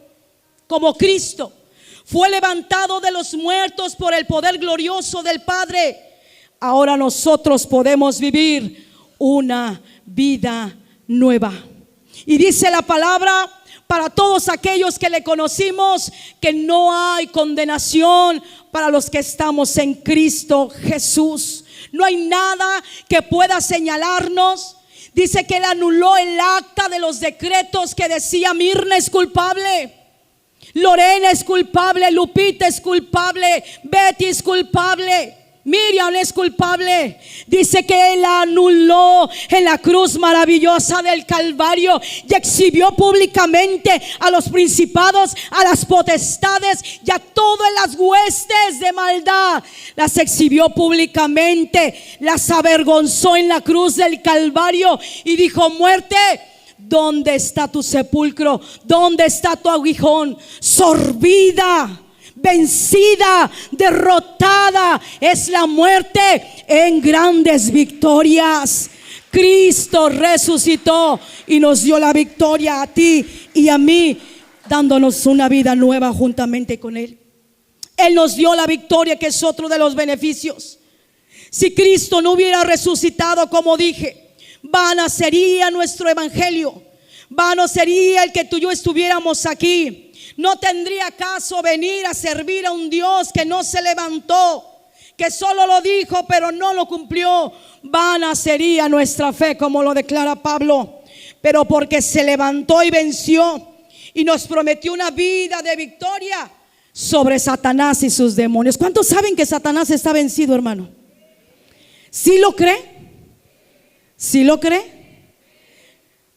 como Cristo fue levantado de los muertos por el poder glorioso del Padre, ahora nosotros podemos vivir una vida nueva. Y dice la palabra para todos aquellos que le conocimos, que no hay condenación para los que estamos en Cristo Jesús. No hay nada que pueda señalarnos. Dice que Él anuló el acta de los decretos que decía: Mirna es culpable, Lorena es culpable, Lupita es culpable, Betty es culpable, Miriam es culpable. Dice que Él anuló en la cruz maravillosa del Calvario y exhibió públicamente a los principados, a las potestades y a todas las huestes de maldad. Las exhibió públicamente, las avergonzó en la cruz del Calvario y dijo: muerte, ¿dónde está tu sepulcro? ¿Dónde está tu aguijón? Sorbida, vencida, derrotada es la muerte en grandes victorias. Cristo resucitó y nos dio la victoria a ti y a mí, dándonos una vida nueva juntamente con Él. Él nos dio la victoria, que es otro de los beneficios. Si Cristo no hubiera resucitado, como dije, vano sería nuestro evangelio, vano sería el que tú y yo estuviéramos aquí. No tendría caso venir a servir a un Dios que no se levantó, que solo lo dijo pero no lo cumplió. Vana sería nuestra fe, como lo declara Pablo. Pero porque se levantó y venció y nos prometió una vida de victoria sobre Satanás y sus demonios. ¿Cuántos saben que Satanás está vencido, hermano? ¿Sí lo cree? ¿Sí lo cree?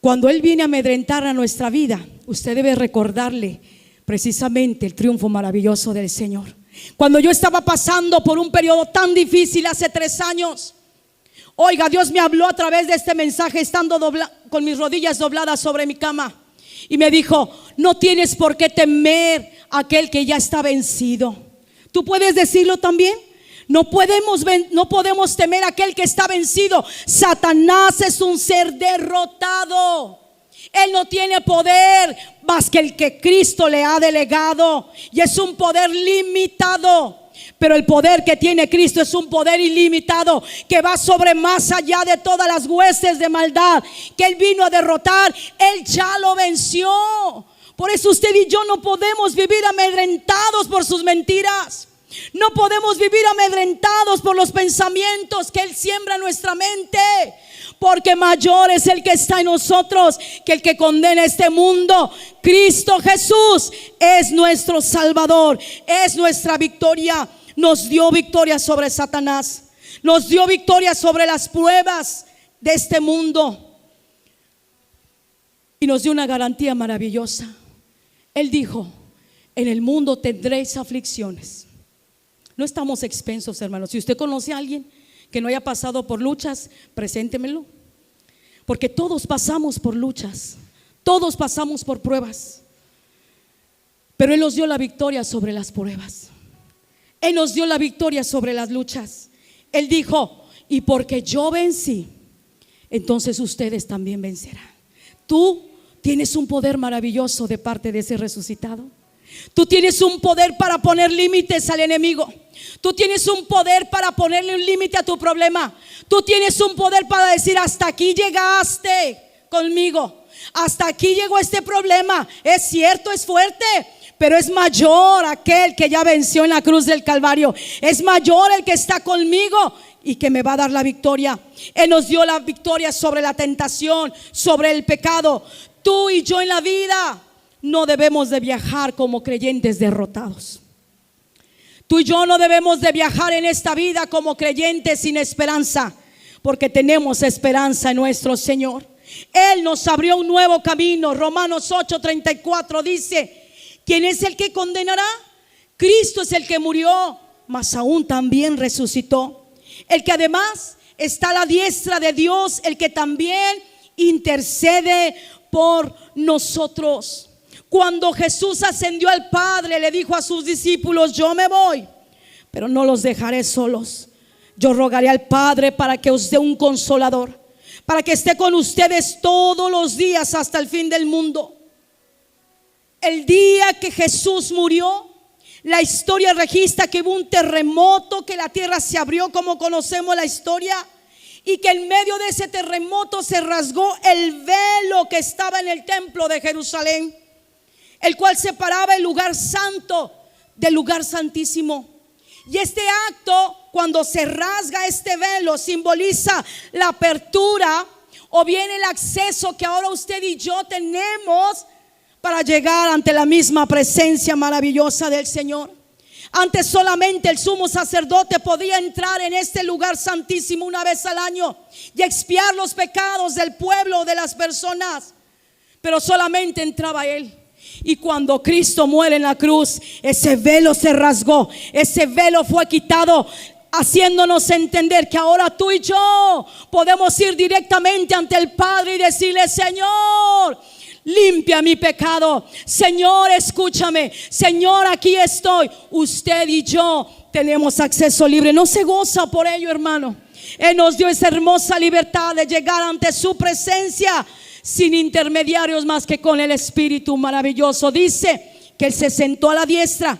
Cuando Él viene a amedrentar a nuestra vida, usted debe recordarle precisamente el triunfo maravilloso del Señor. Cuando yo estaba pasando por un periodo tan difícil hace 3 años, oiga, Dios me habló a través de este mensaje estando con mis rodillas dobladas sobre mi cama, y me dijo: no tienes por qué temer a aquel que ya está vencido. ¿Tú puedes decirlo también? No podemos temer a aquel que está vencido. Satanás es un ser derrotado. Él no tiene poder más que el que Cristo le ha delegado, y es un poder limitado. Pero el poder que tiene Cristo es un poder ilimitado, que va sobre más allá de todas las huestes de maldad que Él vino a derrotar. Él ya lo venció. Por eso usted y yo no podemos vivir amedrentados por sus mentiras. No podemos vivir amedrentados por los pensamientos que Él siembra en nuestra mente, porque mayor es el que está en nosotros que el que condena este mundo. Cristo Jesús es nuestro Salvador, es nuestra victoria. Nos dio victoria sobre Satanás, nos dio victoria sobre las pruebas de este mundo, y nos dio una garantía maravillosa. Él dijo: en el mundo tendréis aflicciones. No estamos expensos, hermanos. Si usted conoce a alguien que no haya pasado por luchas, preséntemelo, porque todos pasamos por luchas, todos pasamos por pruebas, pero Él nos dio la victoria sobre las pruebas. Él nos dio la victoria sobre las luchas. Él dijo: y porque yo vencí, entonces ustedes también vencerán. Tú tienes un poder maravilloso de parte de ese resucitado. Tú tienes un poder para poner límites al enemigo. Tú tienes un poder para ponerle un límite a tu problema. Tú tienes un poder para decir: hasta aquí llegaste conmigo, hasta aquí llegó este problema. Es cierto, es fuerte, pero es mayor aquel que ya venció en la cruz del Calvario. Es mayor el que está conmigo y que me va a dar la victoria. Él nos dio la victoria sobre la tentación, sobre el pecado. Tú y yo en la vida no debemos de viajar como creyentes derrotados. Tú y yo no debemos de viajar en esta vida como creyentes sin esperanza, porque tenemos esperanza en nuestro Señor. Él nos abrió un nuevo camino. Romanos 8:34 dice: ¿quién es el que condenará? Cristo es el que murió, mas aún también resucitó, el que además está a la diestra de Dios, el que también intercede por nosotros. Cuando Jesús ascendió al Padre, le dijo a sus discípulos: yo me voy, pero no los dejaré solos. Yo rogaré al Padre para que os dé un consolador, para que esté con ustedes todos los días hasta el fin del mundo. El día que Jesús murió, la historia registra que hubo un terremoto, que la tierra se abrió como conocemos la historia, y que en medio de ese terremoto se rasgó el velo que estaba en el templo de Jerusalén, el cual separaba el lugar santo del lugar santísimo. Y este acto, cuando se rasga este velo, simboliza la apertura o bien el acceso que ahora usted y yo tenemos para llegar ante la misma presencia maravillosa del Señor. Antes solamente el sumo sacerdote podía entrar en este lugar santísimo una vez al año y expiar los pecados del pueblo o de las personas, pero solamente entraba él. Y cuando Cristo muere en la cruz, ese velo se rasgó, ese velo fue quitado, haciéndonos entender que ahora tú y yo podemos ir directamente ante el Padre y decirle: Señor, limpia mi pecado. Señor, escúchame. Señor, aquí estoy. Usted y yo tenemos acceso libre. ¿No se goza por ello, hermano? Él nos dio esa hermosa libertad de llegar ante su presencia sin intermediarios más que con el Espíritu maravilloso. Dice que Él se sentó a la diestra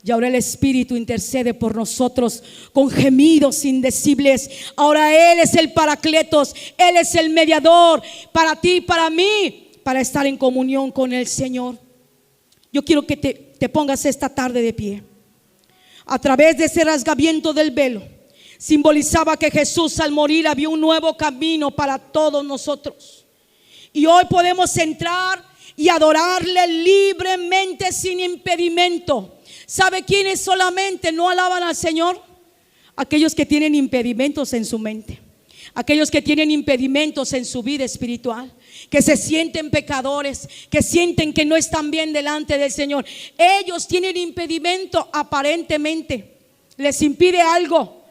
y ahora el Espíritu intercede por nosotros con gemidos indecibles. Ahora Él es el Paracletos, Él es el mediador para ti y para mí, para estar en comunión con el Señor. Yo quiero que te pongas esta tarde de pie. A través de ese rasgamiento del velo, simbolizaba que Jesús al morir abrió un nuevo camino para todos nosotros. Y hoy podemos entrar y adorarle libremente, sin impedimento. ¿Sabe quiénes solamente no alaban al Señor? Aquellos que tienen impedimentos en su mente, aquellos que tienen impedimentos en su vida espiritual, que se sienten pecadores, que sienten que no están bien delante del Señor. Ellos tienen impedimento aparentemente, les impide algo,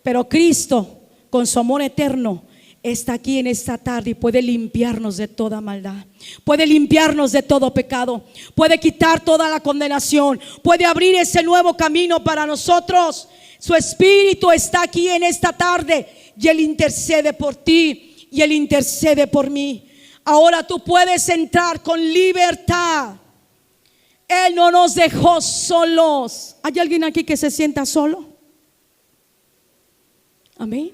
pero Cristo con su amor eterno está aquí en esta tarde y puede limpiarnos de toda maldad, puede limpiarnos de todo pecado, puede quitar toda la condenación, puede abrir ese nuevo camino para nosotros. Su Espíritu está aquí en esta tarde y Él intercede por ti y Él intercede por mí. Ahora tú puedes entrar con libertad. Él no nos dejó solos. ¿Hay alguien aquí que se sienta solo? Amén.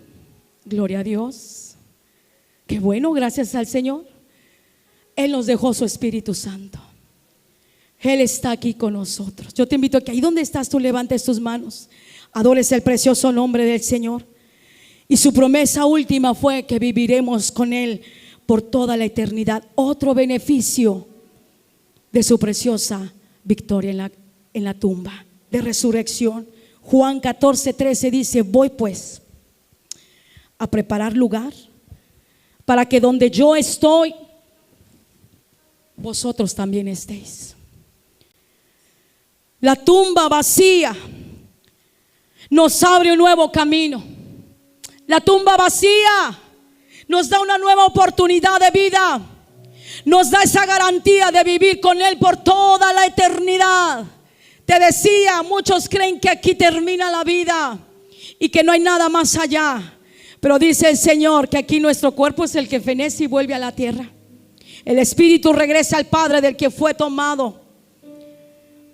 Gloria a Dios. Qué bueno, gracias al Señor. Él nos dejó su Espíritu Santo. Él está aquí con nosotros. Yo te invito a que ahí donde estás tú levantes tus manos, adores el precioso nombre del Señor. Y su promesa última fue que viviremos con Él por toda la eternidad. Otro beneficio de su preciosa victoria en la tumba, de resurrección. Juan 14:13 dice: voy pues a preparar lugar para que donde yo estoy, vosotros también estéis. La tumba vacía nos abre un nuevo camino. La tumba vacía nos da una nueva oportunidad de vida, nos da esa garantía de vivir con Él por toda la eternidad. Te decía, muchos creen que aquí termina la vida y que no hay nada más allá. Pero dice el Señor que aquí nuestro cuerpo es el que fenece y vuelve a la tierra. El espíritu regresa al Padre del que fue tomado.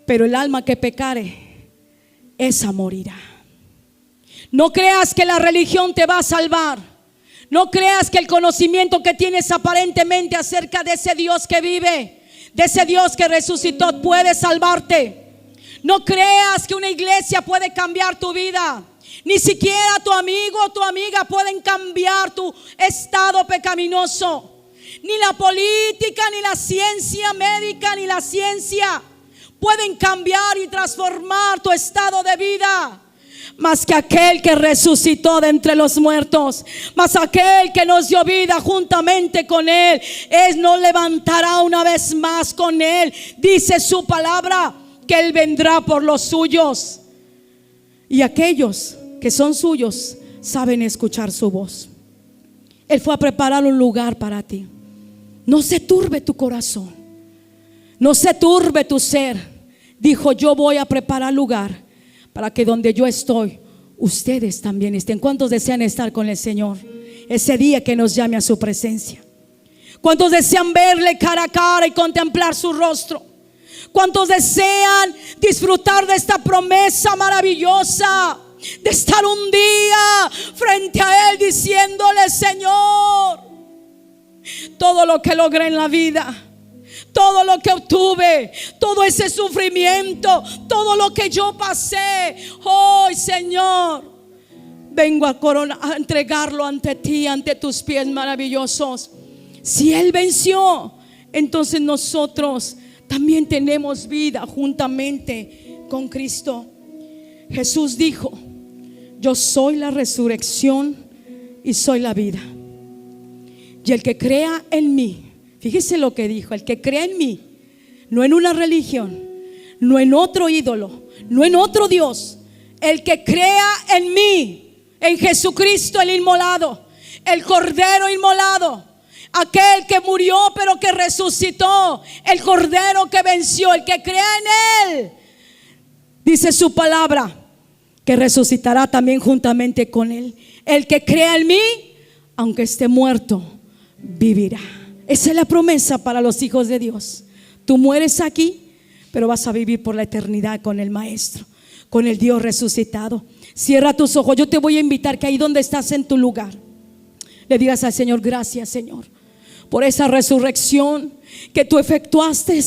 Pero el alma que pecare, esa morirá. No creas que la religión te va a salvar. No creas que el conocimiento que tienes aparentemente acerca de ese Dios que vive, de ese Dios que resucitó, puede salvarte. No creas que una iglesia puede cambiar tu vida. Ni siquiera tu amigo o tu amiga pueden cambiar tu estado pecaminoso. Ni la política, ni la ciencia médica, ni la ciencia pueden cambiar y transformar tu estado de vida. Más que aquel que resucitó de entre los muertos, más aquel que nos dio vida juntamente con Él, Él nos levantará una vez más con Él. Dice su palabra que Él vendrá por los suyos. Y aquellos que son suyos saben escuchar su voz. Él fue a preparar un lugar para ti. No se turbe tu corazón, no se turbe tu ser. Dijo: yo voy a preparar lugar para que donde yo estoy, ustedes también estén. ¿Cuántos desean estar con el Señor ese día que nos llame a su presencia? ¿Cuántos desean verle cara a cara y contemplar su rostro? ¿Cuántos desean disfrutar de esta promesa maravillosa de estar un día frente a Él diciéndole: Señor, todo lo que logré en la vida, todo lo que obtuve, todo ese sufrimiento, todo lo que yo pasé, hoy, Señor, vengo a entregarlo ante ti, ante tus pies maravillosos. Si Él venció, entonces nosotros también tenemos vida juntamente con Cristo. Jesús dijo: yo soy la resurrección y soy la vida. Y el que crea en mí, fíjese lo que dijo: el que crea en mí, no en una religión, no en otro ídolo, no en otro Dios, el que crea en mí, en Jesucristo el inmolado, el Cordero inmolado, aquel que murió pero que resucitó, el Cordero que venció, el que crea en Él, dice su palabra, que resucitará también juntamente con Él. El que crea en mí, aunque esté muerto, vivirá. Esa es la promesa para los hijos de Dios. Tú mueres aquí, pero vas a vivir por la eternidad con el Maestro, con el Dios resucitado. Cierra tus ojos. Yo te voy a invitar que ahí donde estás en tu lugar, le digas al Señor: gracias, Señor, por esa resurrección que tú efectuaste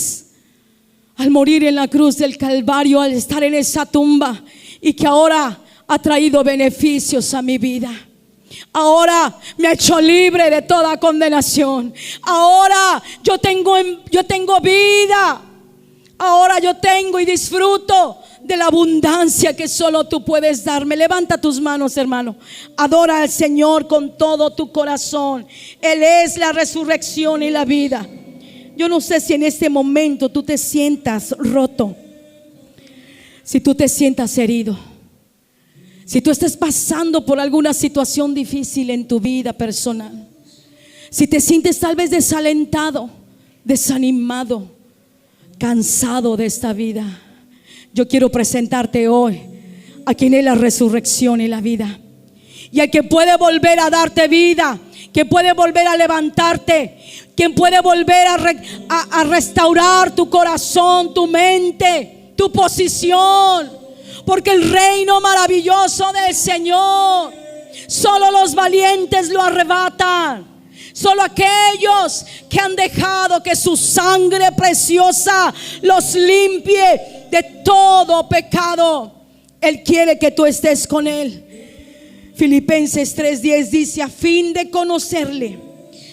al morir en la cruz del Calvario, al estar en esa tumba, y que ahora ha traído beneficios a mi vida. Ahora me ha hecho libre de toda condenación. Ahora yo tengo vida. Ahora yo tengo y disfruto de la abundancia que solo tú puedes darme. Levanta tus manos, hermano. Adora al Señor con todo tu corazón. Él es la resurrección y la vida. Yo no sé si en este momento tú te sientas roto, si tú te sientas herido, si tú estás pasando por alguna situación difícil en tu vida personal, si te sientes tal vez desalentado, desanimado, cansado de esta vida, yo quiero presentarte hoy a quien es la resurrección y la vida, y al que puede volver a darte vida, que puede volver a levantarte, quien puede volver a restaurar tu corazón, tu mente, tu posición. Porque el reino maravilloso del Señor, solo los valientes lo arrebatan. Solo aquellos que han dejado que su sangre preciosa los limpie de todo pecado. Él quiere que tú estés con Él. Filipenses 3:10 dice: a fin de conocerle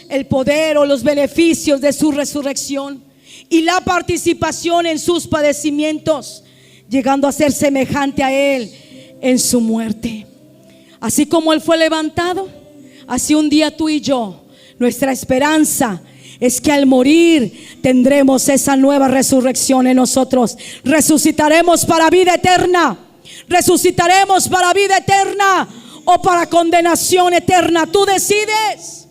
el poder o los beneficios de su resurrección y la participación en sus padecimientos, llegando a ser semejante a Él en su muerte. Así como Él fue levantado, así un día tú y yo, nuestra esperanza es que al morir tendremos esa nueva resurrección en nosotros. Resucitaremos para vida eterna. Resucitaremos para vida eterna o para condenación eterna. Tú decides.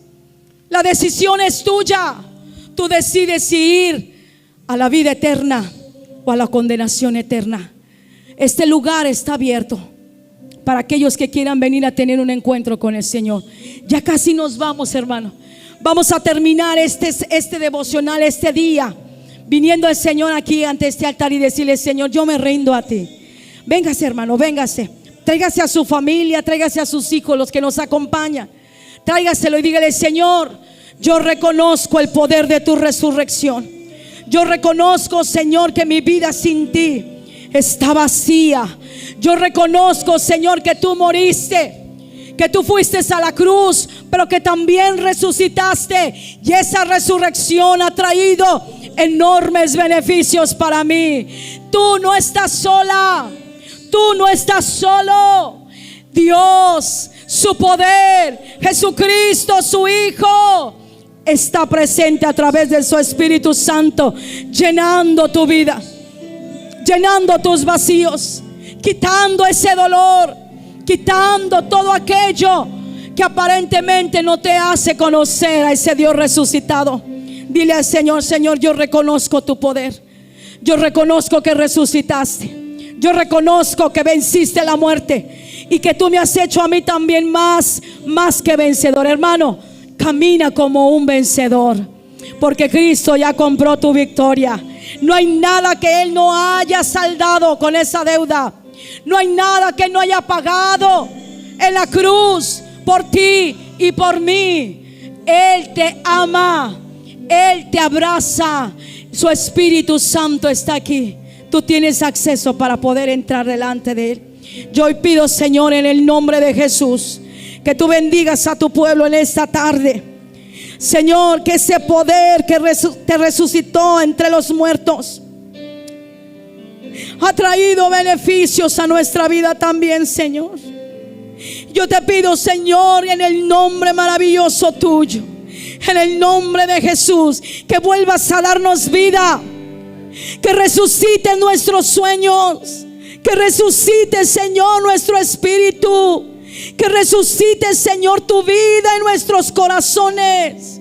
La decisión es tuya. Tú decides si ir a la vida eterna o a la condenación eterna. Este lugar está abierto para aquellos que quieran venir a tener un encuentro con el Señor. Ya casi nos vamos, hermano. Vamos a terminar este devocional este día, viniendo el Señor aquí ante este altar y decirle: Señor, yo me rindo a ti. Véngase, hermano, véngase. Tráigase a su familia, tráigase a sus hijos, los que nos acompañan. Tráigaselo y dígale: Señor, yo reconozco el poder de tu resurrección. Yo reconozco, Señor, que mi vida sin ti está vacía. Yo reconozco, Señor, que tú moriste, que tú fuiste a la cruz, pero que también resucitaste, y esa resurrección ha traído enormes beneficios para mí. Tú no estás sola, tú no estás solo. Dios, su poder, Jesucristo, su Hijo, está presente a través de su Espíritu Santo, llenando tu vida, llenando tus vacíos, quitando ese dolor, quitando todo aquello que aparentemente no te hace conocer a ese Dios resucitado. Dile al Señor: Señor, yo reconozco tu poder. Yo reconozco que resucitaste. Yo reconozco que venciste la muerte y que tú me has hecho a mí también más que vencedor. Hermano, camina como un vencedor, porque Cristo ya compró tu victoria. No hay nada que Él no haya saldado con esa deuda. No hay nada que Él no haya pagado en la cruz por ti y por mí. Él te ama, Él te abraza. Su Espíritu Santo está aquí. Tú tienes acceso para poder entrar delante de Él. Yo hoy pido, Señor, en el nombre de Jesús, que tú bendigas a tu pueblo en esta tarde. Señor, que ese poder que te resucitó entre los muertos ha traído beneficios a nuestra vida también, Señor. Yo te pido, Señor, en el nombre maravilloso tuyo, en el nombre de Jesús, que vuelvas a darnos vida, que resucite nuestros sueños, que resucite, Señor, nuestro espíritu, que resucite, Señor, tu vida en nuestros corazones.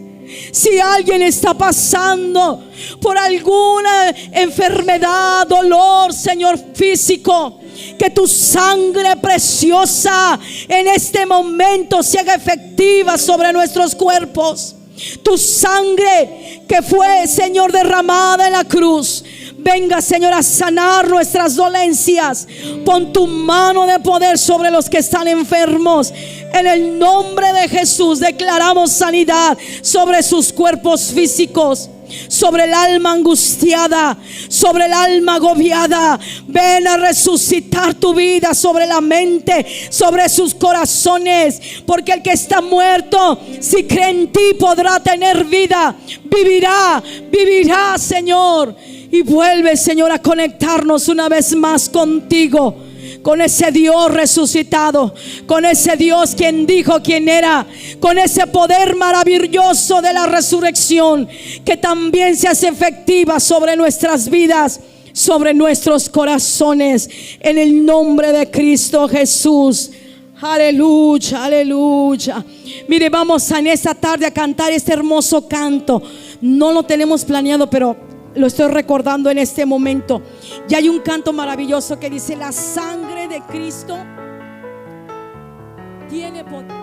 Si alguien está pasando por alguna enfermedad, dolor, Señor, físico, que tu sangre preciosa en este momento se haga efectiva sobre nuestros cuerpos. Tu sangre que fue, Señor, derramada en la cruz, venga, Señor, a sanar nuestras dolencias. Pon tu mano de poder sobre los que están enfermos. En el nombre de Jesús declaramos sanidad sobre sus cuerpos físicos, sobre el alma angustiada, sobre el alma agobiada. Ven a resucitar tu vida sobre la mente, sobre sus corazones, porque el que está muerto, si cree en ti, podrá tener vida. Vivirá, Señor. Y vuelve, Señor, a conectarnos una vez más contigo, con ese Dios resucitado, con ese Dios quien dijo quién era, con ese poder maravilloso de la resurrección, que también se hace efectiva sobre nuestras vidas, sobre nuestros corazones, en el nombre de Cristo Jesús. Aleluya, aleluya. Mire, vamos en esta tarde a cantar este hermoso canto. No lo tenemos planeado, pero lo estoy recordando en este momento. Y hay un canto maravilloso que dice: la sangre de Cristo tiene poder.